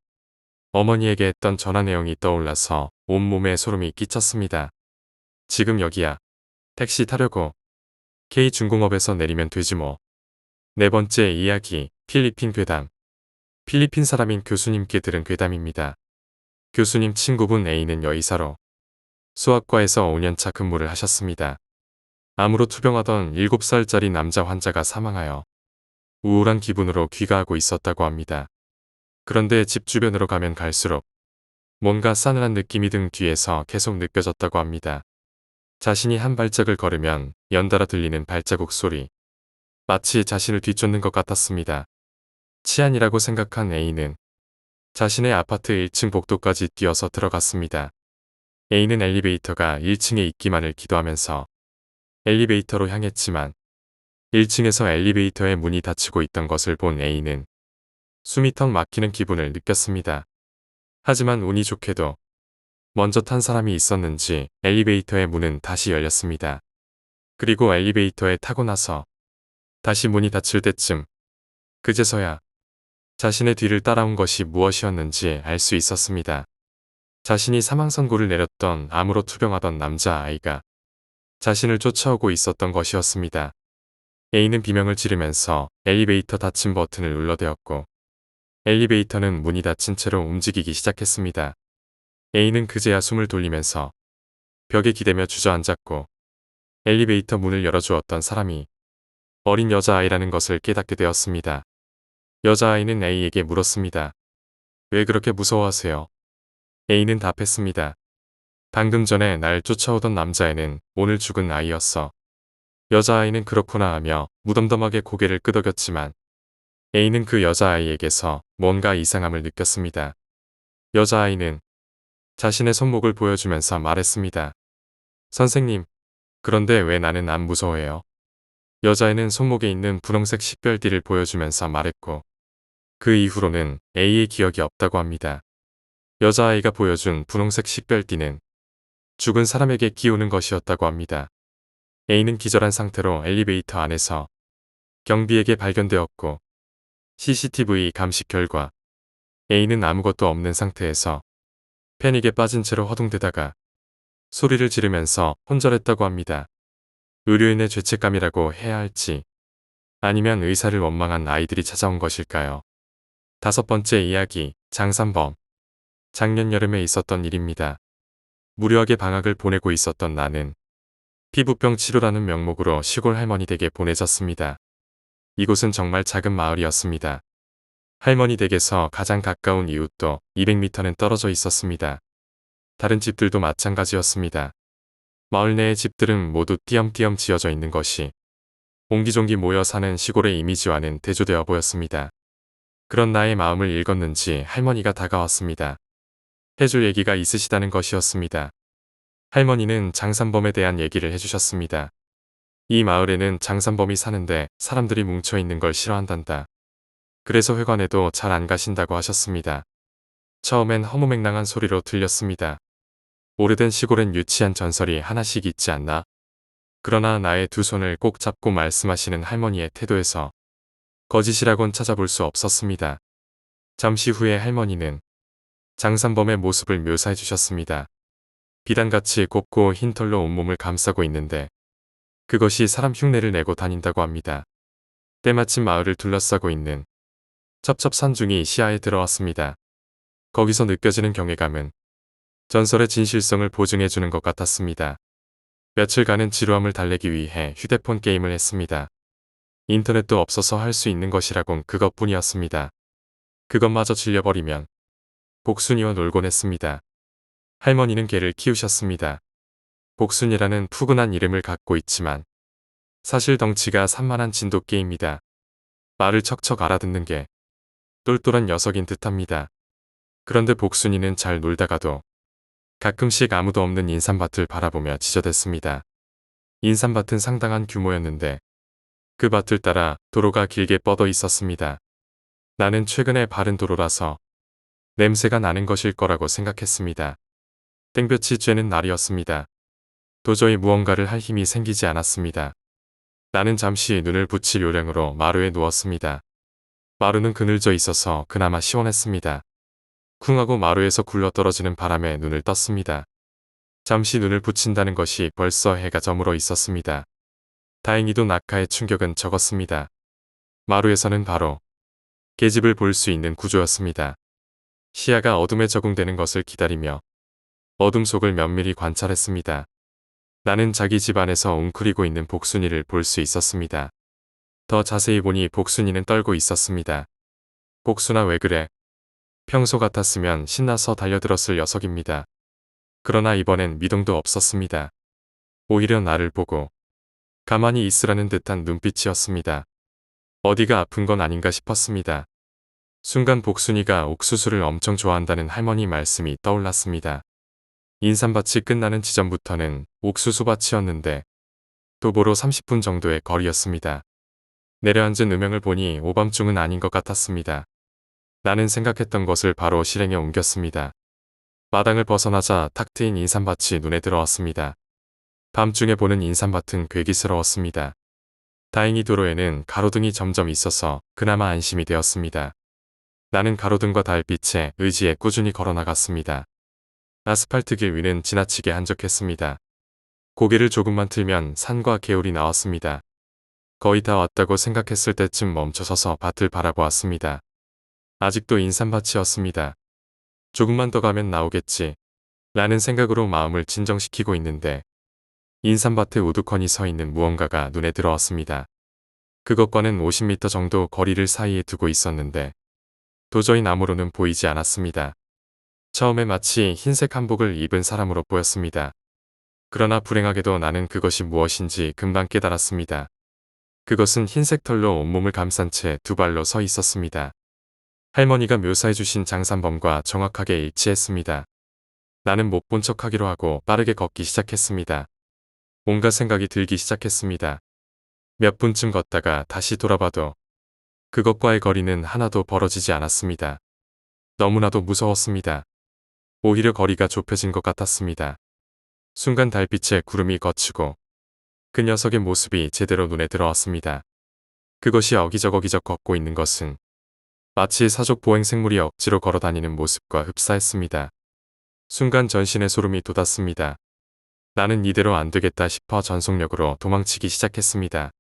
어머니에게 했던 전화 내용이 떠올라서 온몸에 소름이 끼쳤습니다. 지금 여기야. 택시 타려고. K중공업에서 내리면 되지 뭐. 4번째 이야기, 필리핀 괴담. 필리핀 사람인 교수님께 들은 괴담입니다. 교수님 친구분 A는 여의사로 수학과에서 5년차 근무를 하셨습니다. 암으로 투병하던 7살짜리 남자 환자가 사망하여 우울한 기분으로 귀가하고 있었다고 합니다. 그런데 집 주변으로 가면 갈수록 뭔가 싸늘한 느낌이 등 뒤에서 계속 느껴졌다고 합니다. 자신이 한 발짝을 걸으면 연달아 들리는 발자국 소리. 마치 자신을 뒤쫓는 것 같았습니다. 치안이라고 생각한 A는 자신의 아파트 1층 복도까지 뛰어서 들어갔습니다. A는 엘리베이터가 1층에 있기만을 기도하면서 엘리베이터로 향했지만 1층에서 엘리베이터의 문이 닫히고 있던 것을 본 A는 숨이 턱 막히는 기분을 느꼈습니다. 하지만 운이 좋게도 먼저 탄 사람이 있었는지 엘리베이터의 문은 다시 열렸습니다. 그리고 엘리베이터에 타고 나서 다시 문이 닫힐 때쯤 그제서야 자신의 뒤를 따라온 것이 무엇이었는지 알 수 있었습니다. 자신이 사망 선고를 내렸던 암으로 투병하던 남자아이가 자신을 쫓아오고 있었던 것이었습니다. A는 비명을 지르면서 엘리베이터 닫힘 버튼을 눌러대었고 엘리베이터는 문이 닫힌 채로 움직이기 시작했습니다. A는 그제야 숨을 돌리면서 벽에 기대며 주저앉았고 엘리베이터 문을 열어주었던 사람이 어린 여자아이라는 것을 깨닫게 되었습니다. 여자아이는 A에게 물었습니다. 왜 그렇게 무서워하세요? A는 답했습니다. 방금 전에 날 쫓아오던 남자애는 오늘 죽은 아이였어. 여자아이는 그렇구나 하며 무덤덤하게 고개를 끄덕였지만 A는 그 여자아이에게서 뭔가 이상함을 느꼈습니다. 여자아이는 자신의 손목을 보여주면서 말했습니다. 선생님, 그런데 왜 나는 안 무서워해요? 여자애는 손목에 있는 분홍색 식별띠를 보여주면서 말했고 그 이후로는 A의 기억이 없다고 합니다. 여자아이가 보여준 분홍색 식별띠는 죽은 사람에게 기우는 것이었다고 합니다. A는 기절한 상태로 엘리베이터 안에서 경비에게 발견되었고 CCTV 감식 결과 A는 아무것도 없는 상태에서 패닉에 빠진 채로 허둥대다가 소리를 지르면서 혼절했다고 합니다. 의료인의 죄책감이라고 해야 할지 아니면 의사를 원망한 아이들이 찾아온 것일까요? 5번째 이야기, 장산범. 작년 여름에 있었던 일입니다. 무료하게 방학을 보내고 있었던 나는 피부병 치료라는 명목으로 시골 할머니 댁에 보내졌습니다. 이곳은 정말 작은 마을이었습니다. 할머니 댁에서 가장 가까운 이웃도 200m는 떨어져 있었습니다. 다른 집들도 마찬가지였습니다. 마을 내의 집들은 모두 띄엄띄엄 지어져 있는 것이 옹기종기 모여 사는 시골의 이미지와는 대조되어 보였습니다. 그런 나의 마음을 읽었는지 할머니가 다가왔습니다. 해줄 얘기가 있으시다는 것이었습니다. 할머니는 장산범에 대한 얘기를 해주셨습니다. 이 마을에는 장산범이 사는데 사람들이 뭉쳐있는 걸 싫어한단다. 그래서 회관에도 잘 안 가신다고 하셨습니다. 처음엔 허무맹랑한 소리로 들렸습니다. 오래된 시골엔 유치한 전설이 하나씩 있지 않나? 그러나 나의 두 손을 꼭 잡고 말씀하시는 할머니의 태도에서 거짓이라곤 찾아볼 수 없었습니다. 잠시 후에 할머니는 장산범의 모습을 묘사해 주셨습니다. 비단같이 곱고 흰 털로 온몸을 감싸고 있는데 그것이 사람 흉내를 내고 다닌다고 합니다. 때마침 마을을 둘러싸고 있는 첩첩산중이 시야에 들어왔습니다. 거기서 느껴지는 경외감은 전설의 진실성을 보증해 주는 것 같았습니다. 며칠간은 지루함을 달래기 위해 휴대폰 게임을 했습니다. 인터넷도 없어서 할 수 있는 것이라곤 그것뿐이었습니다. 그것마저 질려버리면 복순이와 놀곤 했습니다. 할머니는 개를 키우셨습니다. 복순이라는 푸근한 이름을 갖고 있지만 사실 덩치가 산만한 진돗개입니다. 말을 척척 알아듣는 게 똘똘한 녀석인 듯합니다. 그런데 복순이는 잘 놀다가도 가끔씩 아무도 없는 인삼밭을 바라보며 지저댔습니다. 인삼밭은 상당한 규모였는데 그 밭을 따라 도로가 길게 뻗어 있었습니다. 나는 최근에 바른 도로라서 냄새가 나는 것일 거라고 생각했습니다. 땡볕이 쬐는 날이었습니다. 도저히 무언가를 할 힘이 생기지 않았습니다. 나는 잠시 눈을 붙일 요령으로 마루에 누웠습니다. 마루는 그늘져 있어서 그나마 시원했습니다. 쿵하고 마루에서 굴러떨어지는 바람에 눈을 떴습니다. 잠시 눈을 붙인다는 것이 벌써 해가 저물어 있었습니다. 다행히도 낙하의 충격은 적었습니다. 마루에서는 바로 계집을 볼 수 있는 구조였습니다. 시야가 어둠에 적응되는 것을 기다리며 어둠 속을 면밀히 관찰했습니다. 나는 자기 집 안에서 웅크리고 있는 복순이를 볼 수 있었습니다. 더 자세히 보니 복순이는 떨고 있었습니다. 복순아 왜 그래? 평소 같았으면 신나서 달려들었을 녀석입니다. 그러나 이번엔 미동도 없었습니다. 오히려 나를 보고 가만히 있으라는 듯한 눈빛이었습니다. 어디가 아픈 건 아닌가 싶었습니다. 순간 복순이가 옥수수를 엄청 좋아한다는 할머니 말씀이 떠올랐습니다. 인삼밭이 끝나는 지점부터는 옥수수밭이었는데 도보로 30분 정도의 거리였습니다. 내려앉은 음영을 보니 오밤중은 아닌 것 같았습니다. 나는 생각했던 것을 바로 실행에 옮겼습니다. 마당을 벗어나자 탁 트인 인삼밭이 눈에 들어왔습니다. 밤중에 보는 인삼밭은 괴기스러웠습니다. 다행히 도로에는 가로등이 점점 있어서 그나마 안심이 되었습니다. 나는 가로등과 달빛에 의지에 꾸준히 걸어나갔습니다. 아스팔트 길 위는 지나치게 한적했습니다. 고개를 조금만 틀면 산과 개울이 나왔습니다. 거의 다 왔다고 생각했을 때쯤 멈춰서서 밭을 바라보았습니다. 아직도 인삼밭이었습니다. 조금만 더 가면 나오겠지 라는 생각으로 마음을 진정시키고 있는데 인삼밭에 우두커니 서 있는 무언가가 눈에 들어왔습니다. 그것과는 50m 정도 거리를 사이에 두고 있었는데 도저히 나무로는 보이지 않았습니다. 처음에 마치 흰색 한복을 입은 사람으로 보였습니다. 그러나 불행하게도 나는 그것이 무엇인지 금방 깨달았습니다. 그것은 흰색 털로 온몸을 감싼 채 두 발로 서 있었습니다. 할머니가 묘사해주신 장산범과 정확하게 일치했습니다. 나는 못 본 척하기로 하고 빠르게 걷기 시작했습니다. 온갖 생각이 들기 시작했습니다. 몇 분쯤 걷다가 다시 돌아봐도 그것과의 거리는 하나도 벌어지지 않았습니다. 너무나도 무서웠습니다. 오히려 거리가 좁혀진 것 같았습니다. 순간 달빛에 구름이 걷히고 그 녀석의 모습이 제대로 눈에 들어왔습니다. 그것이 어기적어기적 걷고 있는 것은 마치 사족 보행 생물이 억지로 걸어다니는 모습과 흡사했습니다. 순간 전신에 소름이 돋았습니다. 나는 이대로 안 되겠다 싶어 전속력으로 도망치기 시작했습니다.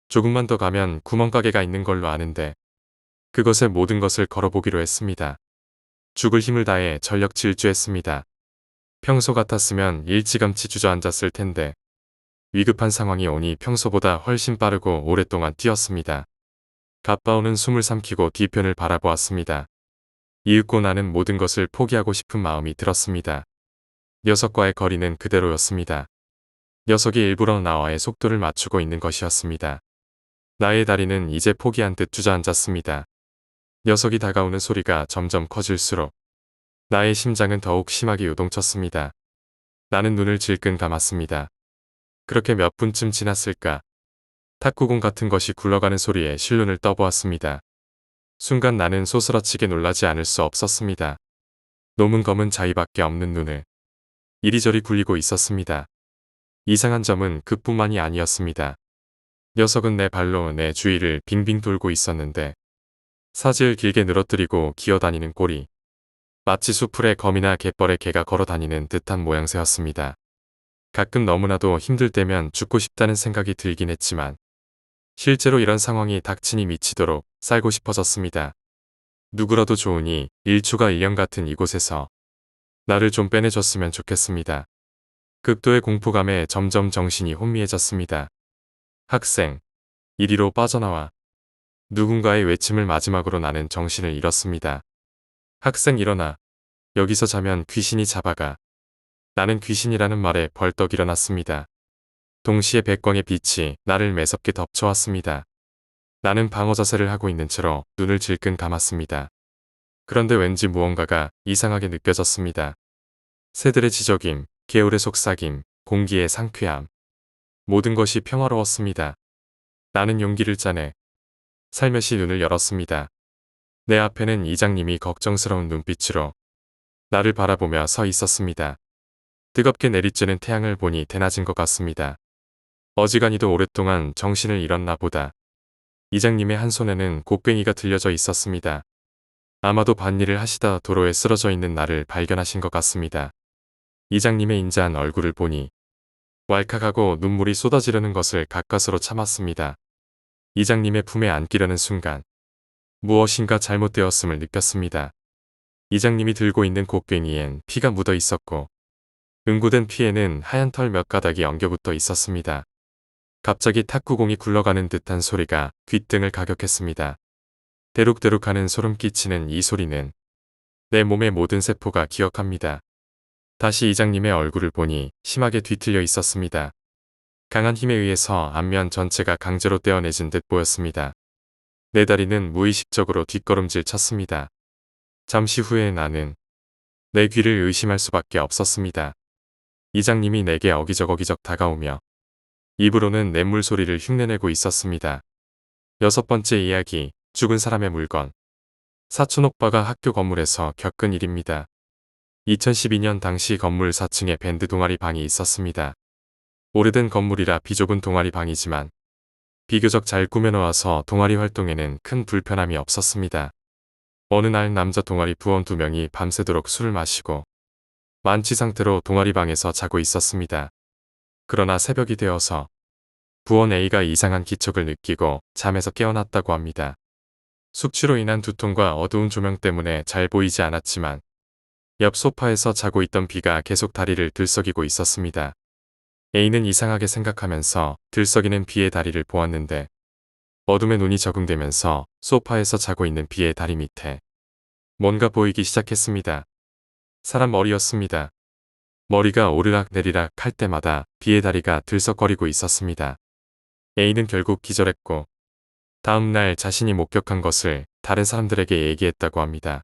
조금만 더 가면 구멍가게가 있는 걸로 아는데 그것에 모든 것을 걸어보기로 했습니다. 죽을 힘을 다해 전력 질주했습니다. 평소 같았으면 일찌감치 주저앉았을 텐데 위급한 상황이 오니 평소보다 훨씬 빠르고 오랫동안 뛰었습니다. 가빠오는 숨을 삼키고 뒤편을 바라보았습니다. 이윽고 나는 모든 것을 포기하고 싶은 마음이 들었습니다. 녀석과의 거리는 그대로였습니다. 녀석이 일부러 나와의 속도를 맞추고 있는 것이었습니다. 나의 다리는 이제 포기한 듯 주저앉았습니다. 녀석이 다가오는 소리가 점점 커질수록 나의 심장은 더욱 심하게 요동쳤습니다. 나는 눈을 질끈 감았습니다. 그렇게 몇 분쯤 지났을까? 탁구공 같은 것이 굴러가는 소리에 실눈을 떠보았습니다. 순간 나는 소스라치게 놀라지 않을 수 없었습니다. 놈은 검은 자위밖에 없는 눈을 이리저리 굴리고 있었습니다. 이상한 점은 그뿐만이 아니었습니다. 녀석은 내 발로 내 주위를 빙빙 돌고 있었는데 사지를 길게 늘어뜨리고 기어다니는 꼴이 마치 수풀에 거미나 갯벌에 개가 걸어다니는 듯한 모양새였습니다. 가끔 너무나도 힘들 때면 죽고 싶다는 생각이 들긴 했지만 실제로 이런 상황이 닥치니 미치도록 살고 싶어졌습니다. 누구라도 좋으니 1초가 1년 같은 이곳에서 나를 좀 빼내줬으면 좋겠습니다. 극도의 공포감에 점점 정신이 혼미해졌습니다. 학생, 이리로 빠져나와. 누군가의 외침을 마지막으로 나는 정신을 잃었습니다. 학생 일어나. 여기서 자면 귀신이 잡아가. 나는 귀신이라는 말에 벌떡 일어났습니다. 동시에 백광의 빛이 나를 매섭게 덮쳐왔습니다. 나는 방어 자세를 하고 있는 채로 눈을 질끈 감았습니다. 그런데 왠지 무언가가 이상하게 느껴졌습니다. 새들의 지저김, 개울의 속삭임, 공기의 상쾌함. 모든 것이 평화로웠습니다. 나는 용기를 짜내 살며시 눈을 열었습니다. 내 앞에는 이장님이 걱정스러운 눈빛으로 나를 바라보며 서 있었습니다. 뜨겁게 내리쬐는 태양을 보니 대낮인 것 같습니다. 어지간히도 오랫동안 정신을 잃었나 보다. 이장님의 한 손에는 곡괭이가 들려져 있었습니다. 아마도 밭일을 하시다 도로에 쓰러져 있는 나를 발견하신 것 같습니다. 이장님의 인자한 얼굴을 보니 왈칵하고 눈물이 쏟아지려는 것을 가까스로 참았습니다. 이장님의 품에 안기려는 순간 무엇인가 잘못되었음을 느꼈습니다. 이장님이 들고 있는 곡괭이엔 피가 묻어 있었고 응고된 피에는 하얀 털 몇 가닥이 엉겨붙어 있었습니다. 갑자기 탁구공이 굴러가는 듯한 소리가 귓등을 가격했습니다. 대룩대룩하는 소름 끼치는 이 소리는 내 몸의 모든 세포가 기억합니다. 다시 이장님의 얼굴을 보니 심하게 뒤틀려 있었습니다. 강한 힘에 의해서 안면 전체가 강제로 떼어내진 듯 보였습니다. 내 다리는 무의식적으로 뒷걸음질 쳤습니다. 잠시 후에 나는 내 귀를 의심할 수밖에 없었습니다. 이장님이 내게 어기적어기적 다가오며 입으로는 냇물 소리를 흉내내고 있었습니다. 6번째 이야기, 죽은 사람의 물건. 사촌 오빠가 학교 건물에서 겪은 일입니다. 2012년 당시 건물 4층에 밴드 동아리 방이 있었습니다. 오래된 건물이라 비좁은 동아리 방이지만 비교적 잘 꾸며놓아서 동아리 활동에는 큰 불편함이 없었습니다. 어느 날 남자 동아리 부원 2명이 밤새도록 술을 마시고 만취 상태로 동아리 방에서 자고 있었습니다. 그러나 새벽이 되어서 부원 A가 이상한 기척을 느끼고 잠에서 깨어났다고 합니다. 숙취로 인한 두통과 어두운 조명 때문에 잘 보이지 않았지만 옆 소파에서 자고 있던 B가 계속 다리를 들썩이고 있었습니다. A는 이상하게 생각하면서 들썩이는 B의 다리를 보았는데 어둠에 눈이 적응되면서 소파에서 자고 있는 B의 다리 밑에 뭔가 보이기 시작했습니다. 사람 머리였습니다. 머리가 오르락 내리락 할 때마다 B의 다리가 들썩거리고 있었습니다. A는 결국 기절했고 다음 날 자신이 목격한 것을 다른 사람들에게 얘기했다고 합니다.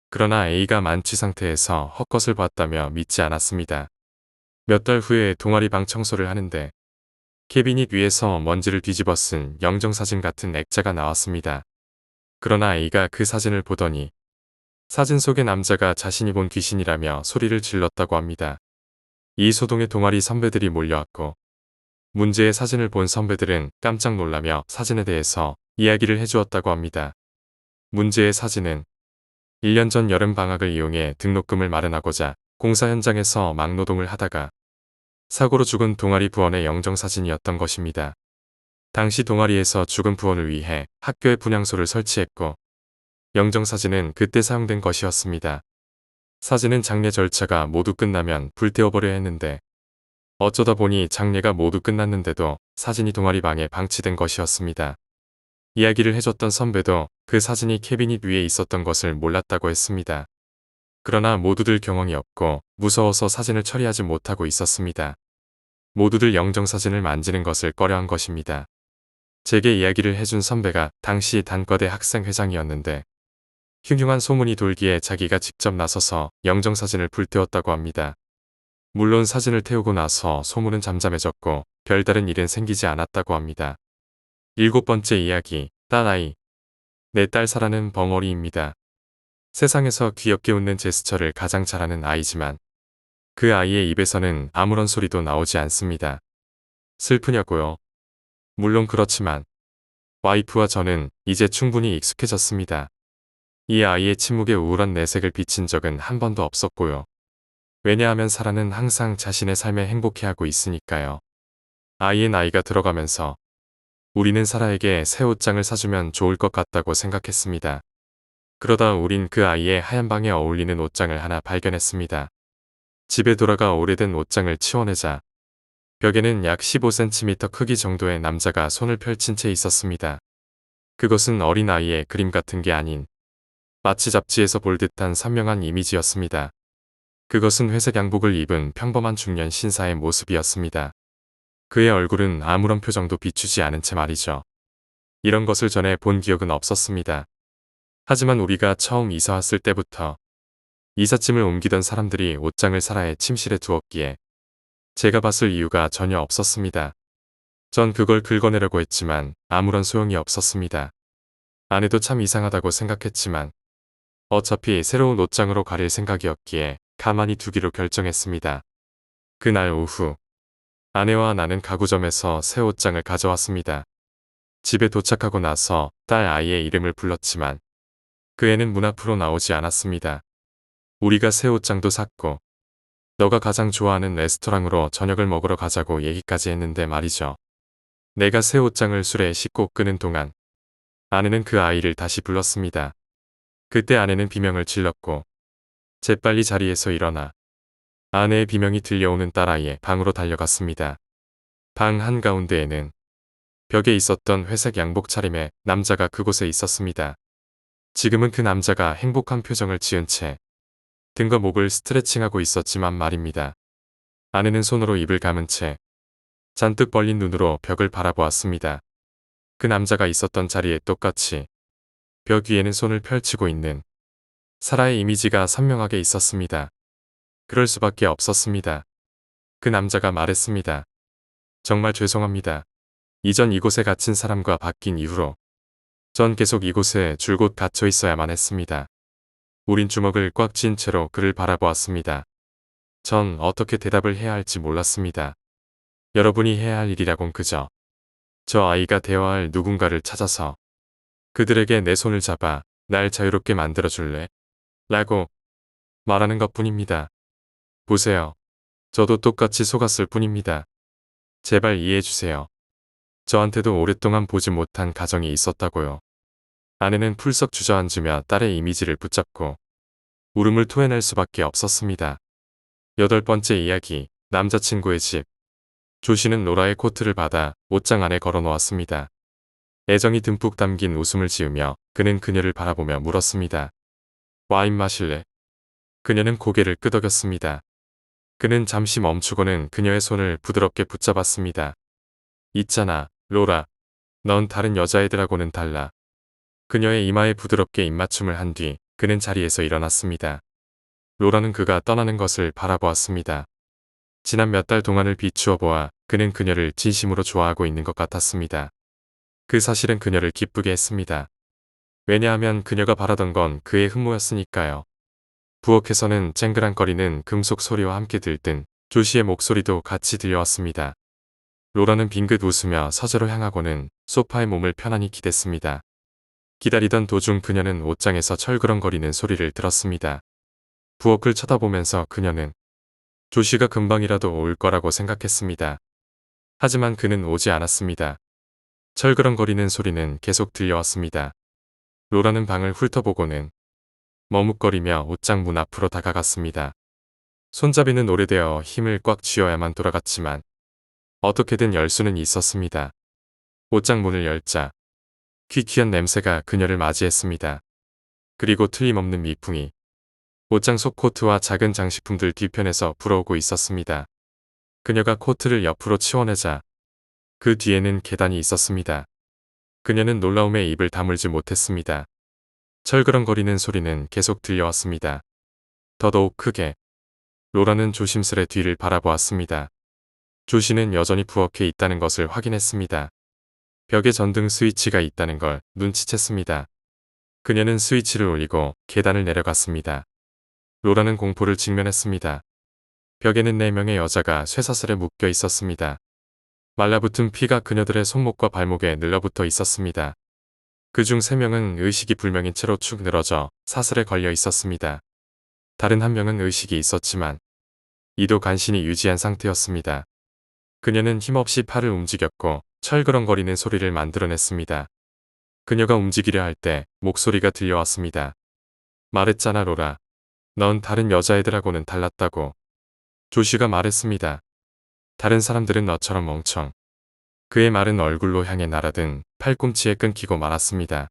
그러나 A가 만취 상태에서 헛것을 봤다며 믿지 않았습니다. 몇 달 후에 동아리 방 청소를 하는데 캐비닛 위에서 먼지를 뒤집어 쓴 영정사진 같은 액자가 나왔습니다. 그러나 A가 그 사진을 보더니 사진 속의 남자가 자신이 본 귀신이라며 소리를 질렀다고 합니다. 이 소동에 동아리 선배들이 몰려왔고 문제의 사진을 본 선배들은 깜짝 놀라며 사진에 대해서 이야기를 해주었다고 합니다. 문제의 사진은 1년 전 여름방학을 이용해 등록금을 마련하고자 공사 현장에서 막노동을 하다가 사고로 죽은 동아리 부원의 영정사진이었던 것입니다. 당시 동아리에서 죽은 부원을 위해 학교에 분향소를 설치했고 영정사진은 그때 사용된 것이었습니다. 사진은 장례 절차가 모두 끝나면 불태워버려야 했는데 어쩌다 보니 장례가 모두 끝났는데도 사진이 동아리방에 방치된 것이었습니다. 이야기를 해줬던 선배도 그 사진이 캐비닛 위에 있었던 것을 몰랐다고 했습니다. 그러나 모두들 경황이 없고 무서워서 사진을 처리하지 못하고 있었습니다. 모두들 영정사진을 만지는 것을 꺼려한 것입니다. 제게 이야기를 해준 선배가 당시 단과대 학생회장이었는데 흉흉한 소문이 돌기에 자기가 직접 나서서 영정사진을 불태웠다고 합니다. 물론 사진을 태우고 나서 소문은 잠잠해졌고 별다른 일은 생기지 않았다고 합니다. 7번째 이야기, 딸아이. 내 딸 사라는 벙어리입니다. 세상에서 귀엽게 웃는 제스처를 가장 잘하는 아이지만 그 아이의 입에서는 아무런 소리도 나오지 않습니다. 슬프냐고요? 물론 그렇지만 와이프와 저는 이제 충분히 익숙해졌습니다. 이 아이의 침묵에 우울한 내색을 비친 적은 한 번도 없었고요. 왜냐하면 사라는 항상 자신의 삶에 행복해하고 있으니까요. 아이의 나이가 들어가면서 우리는 사라에게 새 옷장을 사주면 좋을 것 같다고 생각했습니다. 그러다 우린 그 아이의 하얀 방에 어울리는 옷장을 하나 발견했습니다. 집에 돌아가 오래된 옷장을 치워내자 벽에는 약 15cm 크기 정도의 남자가 손을 펼친 채 있었습니다. 그것은 어린 아이의 그림 같은 게 아닌 마치 잡지에서 볼 듯한 선명한 이미지였습니다. 그것은 회색 양복을 입은 평범한 중년 신사의 모습이었습니다. 그의 얼굴은 아무런 표정도 비추지 않은 채 말이죠. 이런 것을 전에 본 기억은 없었습니다. 하지만 우리가 처음 이사 왔을 때부터 이삿짐을 옮기던 사람들이 옷장을 사라의 침실에 두었기에 제가 봤을 이유가 전혀 없었습니다. 전 그걸 긁어내려고 했지만 아무런 소용이 없었습니다. 아내도 참 이상하다고 생각했지만 어차피 새로운 옷장으로 가릴 생각이었기에 가만히 두기로 결정했습니다. 그날 오후 아내와 나는 가구점에서 새 옷장을 가져왔습니다. 집에 도착하고 나서 딸 아이의 이름을 불렀지만 그 애는 문 앞으로 나오지 않았습니다. 우리가 새 옷장도 샀고 너가 가장 좋아하는 레스토랑으로 저녁을 먹으러 가자고 얘기까지 했는데 말이죠. 내가 새 옷장을 술에 싣고 끄는 동안 아내는 그 아이를 다시 불렀습니다. 그때 아내는 비명을 질렀고 재빨리 자리에서 일어나 아내의 비명이 들려오는 딸아이의 방으로 달려갔습니다. 방 한가운데에는 벽에 있었던 회색 양복 차림의 남자가 그곳에 있었습니다. 지금은 그 남자가 행복한 표정을 지은 채 등과 목을 스트레칭하고 있었지만 말입니다. 아내는 손으로 입을 감은 채 잔뜩 벌린 눈으로 벽을 바라보았습니다. 그 남자가 있었던 자리에 똑같이 벽 위에는 손을 펼치고 있는 사라의 이미지가 선명하게 있었습니다. 그럴 수밖에 없었습니다. 그 남자가 말했습니다. 정말 죄송합니다. 이전 이곳에 갇힌 사람과 바뀐 이후로 전 계속 이곳에 줄곧 갇혀 있어야만 했습니다. 우린 주먹을 꽉 쥔 채로 그를 바라보았습니다. 전 어떻게 대답을 해야 할지 몰랐습니다. 여러분이 해야 할 일이라곤 그저 저 아이가 대화할 누군가를 찾아서 그들에게 내 손을 잡아 날 자유롭게 만들어줄래? 라고 말하는 것뿐입니다. 보세요. 저도 똑같이 속았을 뿐입니다. 제발 이해해주세요. 저한테도 오랫동안 보지 못한 가정이 있었다고요. 아내는 풀썩 주저앉으며 딸의 이미지를 붙잡고 울음을 토해낼 수밖에 없었습니다. 8번째 이야기, 남자친구의 집. 조씨는 로라의 코트를 받아 옷장 안에 걸어놓았습니다. 애정이 듬뿍 담긴 웃음을 지으며 그는 그녀를 바라보며 물었습니다. 와인 마실래? 그녀는 고개를 끄덕였습니다. 그는 잠시 멈추고는 그녀의 손을 부드럽게 붙잡았습니다. 있잖아, 로라. 넌 다른 여자애들하고는 달라. 그녀의 이마에 부드럽게 입맞춤을 한 뒤 그는 자리에서 일어났습니다. 로라는 그가 떠나는 것을 바라보았습니다. 지난 몇 달 동안을 비추어 보아 그는 그녀를 진심으로 좋아하고 있는 것 같았습니다. 그 사실은 그녀를 기쁘게 했습니다. 왜냐하면 그녀가 바라던 건 그의 흠모였으니까요. 부엌에서는 쨍그랑거리는 금속 소리와 함께 들뜬 조씨의 목소리도 같이 들려왔습니다. 로라는 빙긋 웃으며 서재로 향하고는 소파에 몸을 편안히 기댔습니다. 기다리던 도중 그녀는 옷장에서 철그렁거리는 소리를 들었습니다. 부엌을 쳐다보면서 그녀는 조씨가 금방이라도 올 거라고 생각했습니다. 하지만 그는 오지 않았습니다. 철그렁거리는 소리는 계속 들려왔습니다. 로라는 방을 훑어보고는 머뭇거리며 옷장 문 앞으로 다가갔습니다. 손잡이는 오래되어 힘을 꽉 쥐어야만 돌아갔지만 어떻게든 열 수는 있었습니다. 옷장 문을 열자 퀴퀴한 냄새가 그녀를 맞이했습니다. 그리고 틀림없는 미풍이 옷장 속 코트와 작은 장식품들 뒤편에서 불어오고 있었습니다. 그녀가 코트를 옆으로 치워내자 그 뒤에는 계단이 있었습니다. 그녀는 놀라움에 입을 다물지 못했습니다. 철그렁거리는 소리는 계속 들려왔습니다. 더더욱 크게 로라는 조심스레 뒤를 바라보았습니다. 조시는 여전히 부엌에 있다는 것을 확인했습니다. 벽에 전등 스위치가 있다는 걸 눈치챘습니다. 그녀는 스위치를 올리고 계단을 내려갔습니다. 로라는 공포를 직면했습니다. 벽에는 4명의 여자가 쇠사슬에 묶여 있었습니다. 말라붙은 피가 그녀들의 손목과 발목에 늘러붙어 있었습니다. 그중 3명은 의식이 불명인 채로 축 늘어져 사슬에 걸려 있었습니다. 다른 1명은 의식이 있었지만 이도 간신히 유지한 상태였습니다. 그녀는 힘없이 팔을 움직였고 철그렁거리는 소리를 만들어냈습니다. 그녀가 움직이려 할 때 목소리가 들려왔습니다. 말했잖아 로라. 넌 다른 여자애들하고는 달랐다고. 조시가 말했습니다. 다른 사람들은 너처럼 멍청. 그의 말은 얼굴로 향해 날아든 팔꿈치에 끊기고 말았습니다.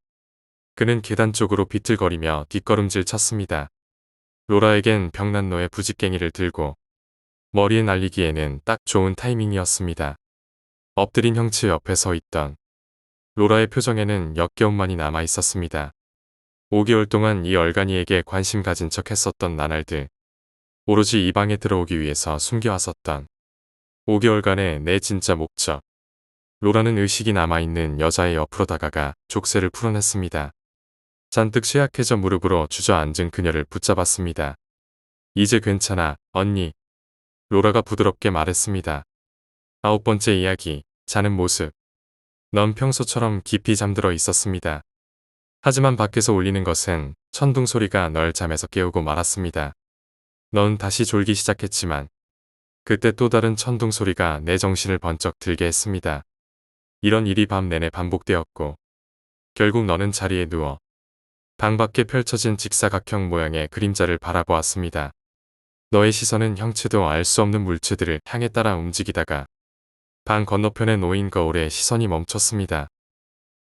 그는 계단 쪽으로 비틀거리며 뒷걸음질 쳤습니다. 로라에겐 병난로의 부직갱이를 들고 머리에 날리기에는 딱 좋은 타이밍이었습니다. 엎드린 형체 옆에 서 있던 로라의 표정에는 역겨움만이 남아 있었습니다. 5개월 동안 이 얼간이에게 관심 가진 척 했었던 나날들. 오로지 이 방에 들어오기 위해서 숨겨왔었던 5개월간의 내 진짜 목적. 로라는 의식이 남아있는 여자의 옆으로 다가가 족쇄를 풀어냈습니다. 잔뜩 쇠약해져 무릎으로 주저앉은 그녀를 붙잡았습니다. 이제 괜찮아, 언니. 로라가 부드럽게 말했습니다. 9번째 이야기, 자는 모습. 넌 평소처럼 깊이 잠들어 있었습니다. 하지만 밖에서 울리는 것은 천둥 소리가 널 잠에서 깨우고 말았습니다. 넌 다시 졸기 시작했지만 그때 또 다른 천둥 소리가 내 정신을 번쩍 들게 했습니다. 이런 일이 밤 내내 반복되었고 결국 너는 자리에 누워 방 밖에 펼쳐진 직사각형 모양의 그림자를 바라보았습니다. 너의 시선은 형체도 알 수 없는 물체들을 향해 따라 움직이다가 방 건너편에 놓인 거울에 시선이 멈췄습니다.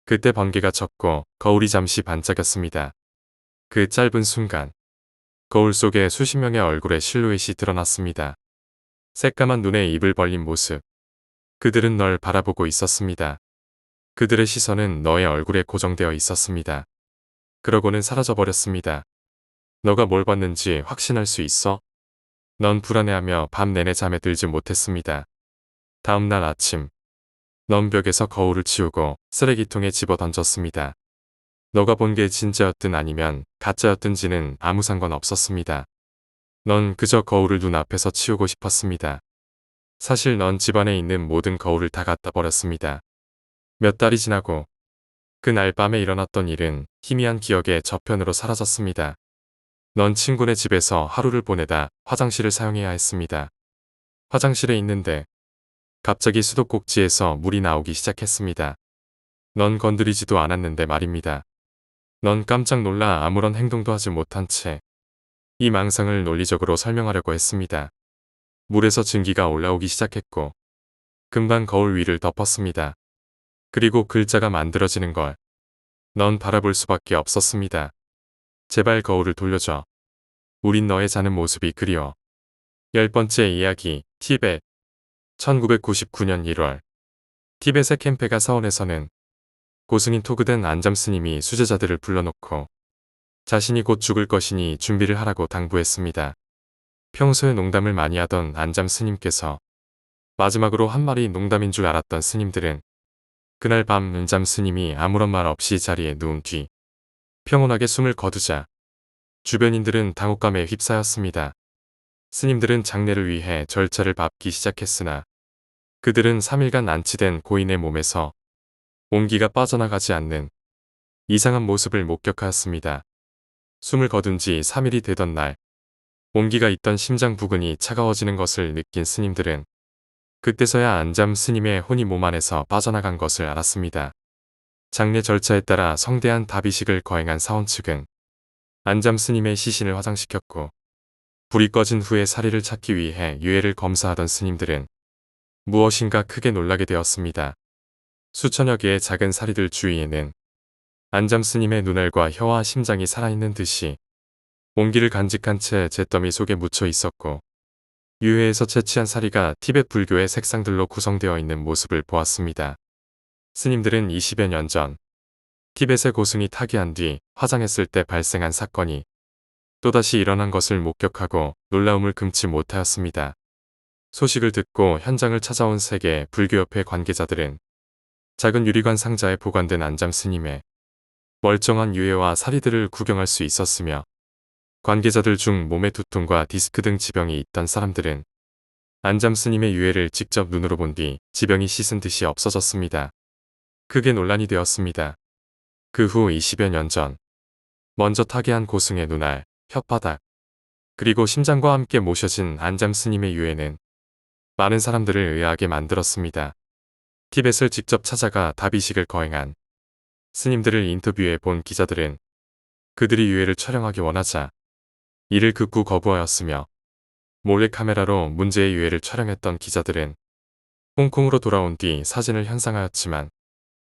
그때 번개가 쳤고 거울이 잠시 반짝였습니다. 그 짧은 순간 거울 속에 수십 명의 얼굴의 실루엣이 드러났습니다. 새까만 눈에 입을 벌린 모습. 그들은 널 바라보고 있었습니다. 그들의 시선은 너의 얼굴에 고정되어 있었습니다. 그러고는 사라져버렸습니다. 너가 뭘 봤는지 확신할 수 있어? 넌 불안해하며 밤 내내 잠에 들지 못했습니다. 다음 날 아침, 넌 벽에서 거울을 치우고 쓰레기통에 집어 던졌습니다. 너가 본 게 진짜였든 아니면 가짜였든지는 아무 상관 없었습니다. 넌 그저 거울을 눈앞에서 치우고 싶었습니다. 사실 넌 집안에 있는 모든 거울을 다 갖다 버렸습니다. 몇 달이 지나고 그날 밤에 일어났던 일은 희미한 기억의 저편으로 사라졌습니다. 넌 친구네 집에서 하루를 보내다 화장실을 사용해야 했습니다. 화장실에 있는데 갑자기 수도꼭지에서 물이 나오기 시작했습니다. 넌 건드리지도 않았는데 말입니다. 넌 깜짝 놀라 아무런 행동도 하지 못한 채 이 망상을 논리적으로 설명하려고 했습니다. 물에서 증기가 올라오기 시작했고 금방 거울 위를 덮었습니다. 그리고 글자가 만들어지는 걸 넌 바라볼 수밖에 없었습니다. 제발 거울을 돌려줘. 우린 너의 자는 모습이 그리워. 10번째 이야기, 티벳. 1999년 1월. 티벳의 캠페가 사원에서는 고승인 토그된 안잠 스님이 수제자들을 불러놓고 자신이 곧 죽을 것이니 준비를 하라고 당부했습니다. 평소에 농담을 많이 하던 안잠 스님께서 마지막으로 한 말이 농담인 줄 알았던 스님들은 그날 밤 안잠 스님이 아무런 말 없이 자리에 누운 뒤 평온하게 숨을 거두자 주변인들은 당혹감에 휩싸였습니다. 스님들은 장례를 위해 절차를 밟기 시작했으나 그들은 3일간 안치된 고인의 몸에서 온기가 빠져나가지 않는 이상한 모습을 목격하였습니다. 숨을 거둔 지 3일이 되던 날 온기가 있던 심장 부근이 차가워지는 것을 느낀 스님들은 그때서야 안잠 스님의 혼이 몸 안에서 빠져나간 것을 알았습니다. 장례 절차에 따라 성대한 답이식을 거행한 사원 측은 안잠 스님의 시신을 화장시켰고, 불이 꺼진 후에 사리를 찾기 위해 유해를 검사하던 스님들은 무엇인가 크게 놀라게 되었습니다. 수천여 개의 작은 사리들 주위에는 안잠 스님의 눈알과 혀와 심장이 살아있는 듯이 온기를 간직한 채 잿더미 속에 묻혀 있었고, 유해에서 채취한 사리가 티베트 불교의 색상들로 구성되어 있는 모습을 보았습니다. 스님들은 20여 년 전 티벳의 고승이 타계한 뒤 화장했을 때 발생한 사건이 또다시 일어난 것을 목격하고 놀라움을 금치 못하였습니다. 소식을 듣고 현장을 찾아온 세계 불교협회 관계자들은 작은 유리관 상자에 보관된 안잠 스님의 멀쩡한 유해와 사리들을 구경할 수 있었으며, 관계자들 중 몸에 두통과 디스크 등 지병이 있던 사람들은 안잠 스님의 유해를 직접 눈으로 본 뒤 지병이 씻은 듯이 없어졌습니다. 크게 논란이 되었습니다. 그 후 20여 년 전 먼저 타계한 고승의 눈알, 혓바닥, 그리고 심장과 함께 모셔진 안잠 스님의 유해는 많은 사람들을 의아하게 만들었습니다. 티벳을 직접 찾아가 답이식을 거행한 스님들을 인터뷰해 본 기자들은 그들이 유해를 촬영하기 원하자 이를 극구 거부하였으며, 몰래카메라로 문제의 유해를 촬영했던 기자들은 홍콩으로 돌아온 뒤 사진을 현상하였지만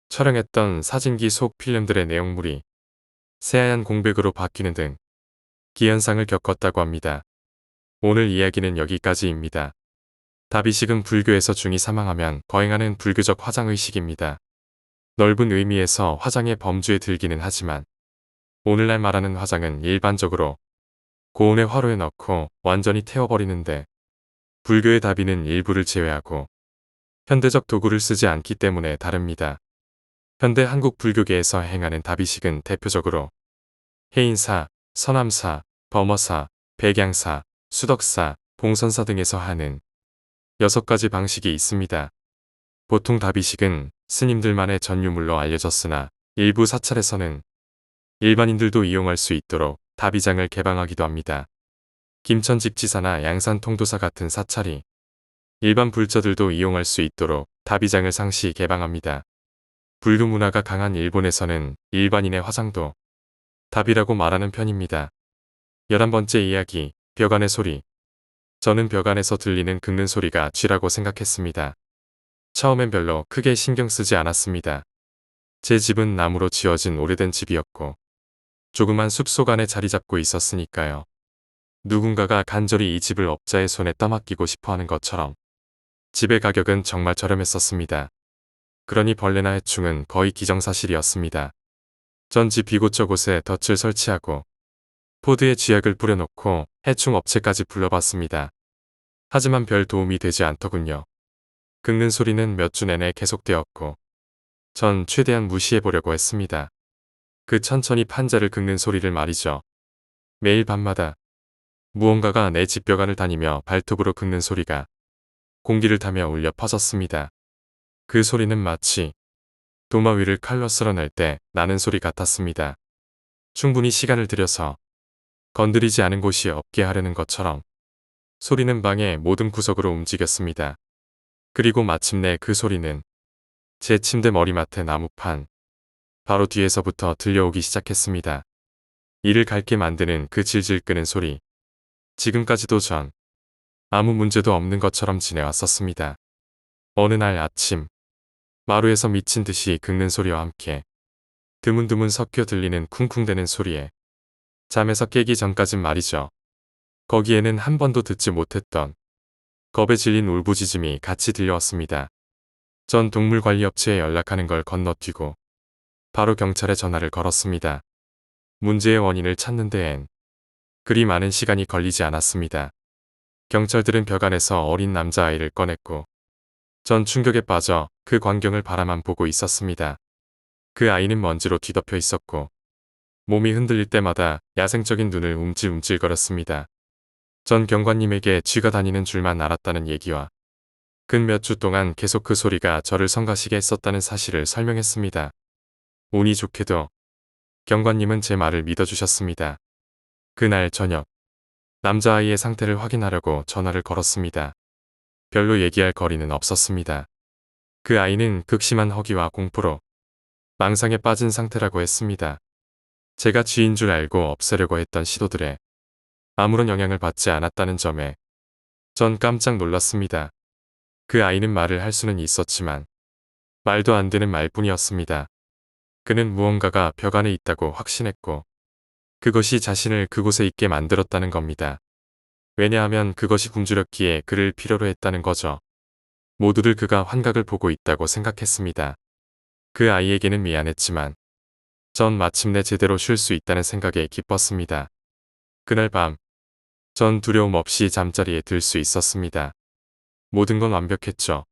촬영했던 사진기 속 필름들의 내용물이 새하얀 공백으로 바뀌는 등 기현상을 겪었다고 합니다. 오늘 이야기는 여기까지입니다. 답이식은 불교에서 중이 사망하면 거행하는 불교적 화장의식입니다. 넓은 의미에서 화장의 범주에 들기는 하지만 오늘날 말하는 화장은 일반적으로 고온의 화로에 넣고 완전히 태워버리는데, 불교의 답이는 일부를 제외하고 현대적 도구를 쓰지 않기 때문에 다릅니다. 현대 한국 불교계에서 행하는 답이식은 대표적으로 해인사, 서남사, 범어사, 백양사, 수덕사, 봉선사 등에서 하는 6가지 방식이 있습니다. 보통 답이식은 스님들만의 전유물로 알려졌으나 일부 사찰에서는 일반인들도 이용할 수 있도록 답이장을 개방하기도 합니다. 김천직지사나 양산통도사 같은 사찰이 일반 불자들도 이용할 수 있도록 답이장을 상시 개방합니다. 불교 문화가 강한 일본에서는 일반인의 화장도 답이라고 말하는 편입니다. 11번째 이야기, 벽 안의 소리. 저는 벽 안에서 들리는 긁는 소리가 쥐라고 생각했습니다. 처음엔 별로 크게 신경 쓰지 않았습니다. 제 집은 나무로 지어진 오래된 집이었고 조그만 숲속 안에 자리 잡고 있었으니까요. 누군가가 간절히 이 집을 업자의 손에 떠맡기고 싶어하는 것처럼 집의 가격은 정말 저렴했었습니다. 그러니 벌레나 해충은 거의 기정사실이었습니다. 전 집 이곳저곳에 덫을 설치하고 포드에 쥐약을 뿌려놓고 해충 업체까지 불러봤습니다. 하지만 별 도움이 되지 않더군요. 긁는 소리는 몇 주 내내 계속되었고 전 최대한 무시해보려고 했습니다. 그 천천히 판자를 긁는 소리를 말이죠. 매일 밤마다 무언가가 내 집 벽 안을 다니며 발톱으로 긁는 소리가 공기를 타며 울려 퍼졌습니다. 그 소리는 마치 도마 위를 칼로 쓸어낼 때 나는 소리 같았습니다. 충분히 시간을 들여서 건드리지 않은 곳이 없게 하려는 것처럼 소리는 방의 모든 구석으로 움직였습니다. 그리고 마침내 그 소리는 제 침대 머리맡의 나무판 바로 뒤에서부터 들려오기 시작했습니다. 이를 갈게 만드는 그 질질 끄는 소리. 지금까지도 전 아무 문제도 없는 것처럼 지내왔었습니다. 어느 날 아침 마루에서 미친 듯이 긁는 소리와 함께 드문드문 섞여 들리는 쿵쿵대는 소리에 잠에서 깨기 전까진 말이죠. 거기에는 한 번도 듣지 못했던 겁에 질린 울부짖음이 같이 들려왔습니다. 전 동물관리업체에 연락하는 걸 건너뛰고 바로 경찰에 전화를 걸었습니다. 문제의 원인을 찾는 데엔 그리 많은 시간이 걸리지 않았습니다. 경찰들은 벽 안에서 어린 남자아이를 꺼냈고 전 충격에 빠져 그 광경을 바라만 보고 있었습니다. 그 아이는 먼지로 뒤덮여 있었고 몸이 흔들릴 때마다 야생적인 눈을 움찔움찔거렸습니다. 전 경관님에게 쥐가 다니는 줄만 알았다는 얘기와 근 몇 주 동안 계속 그 소리가 저를 성가시게 했었다는 사실을 설명했습니다. 운이 좋게도 경관님은 제 말을 믿어주셨습니다. 그날 저녁 남자아이의 상태를 확인하려고 전화를 걸었습니다. 별로 얘기할 거리는 없었습니다. 그 아이는 극심한 허기와 공포로 망상에 빠진 상태라고 했습니다. 제가 쥐인 줄 알고 없애려고 했던 시도들에 아무런 영향을 받지 않았다는 점에 전 깜짝 놀랐습니다. 그 아이는 말을 할 수는 있었지만 말도 안 되는 말뿐이었습니다. 그는 무언가가 벽 안에 있다고 확신했고 그것이 자신을 그곳에 있게 만들었다는 겁니다. 왜냐하면 그것이 굶주렸기에 그를 필요로 했다는 거죠. 모두들 그가 환각을 보고 있다고 생각했습니다. 그 아이에게는 미안했지만 전 마침내 제대로 쉴 수 있다는 생각에 기뻤습니다. 그날 밤, 전 두려움 없이 잠자리에 들 수 있었습니다. 모든 건 완벽했죠.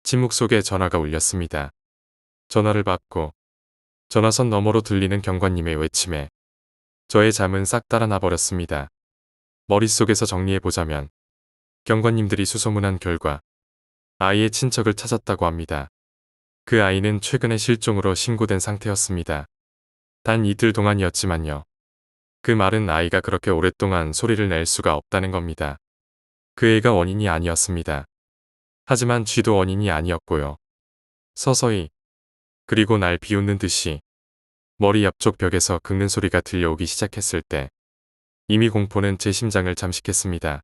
침묵 속에 전화가 울렸습니다. 전화를 받고 전화선 너머로 들리는 경관님의 외침에 저의 잠은 싹 달아나 버렸습니다. 머릿속에서 정리해보자면 경관님들이 수소문한 결과 아이의 친척을 찾았다고 합니다. 그 아이는 최근에 실종으로 신고된 상태였습니다. 단 이틀 동안이었지만요. 그 말은 아이가 그렇게 오랫동안 소리를 낼 수가 없다는 겁니다. 그 애가 원인이 아니었습니다. 하지만 쥐도 원인이 아니었고요. 서서히 그리고 날 비웃는 듯이 머리 옆쪽 벽에서 긁는 소리가 들려오기 시작했을 때 이미 공포는 제 심장을 잠식했습니다.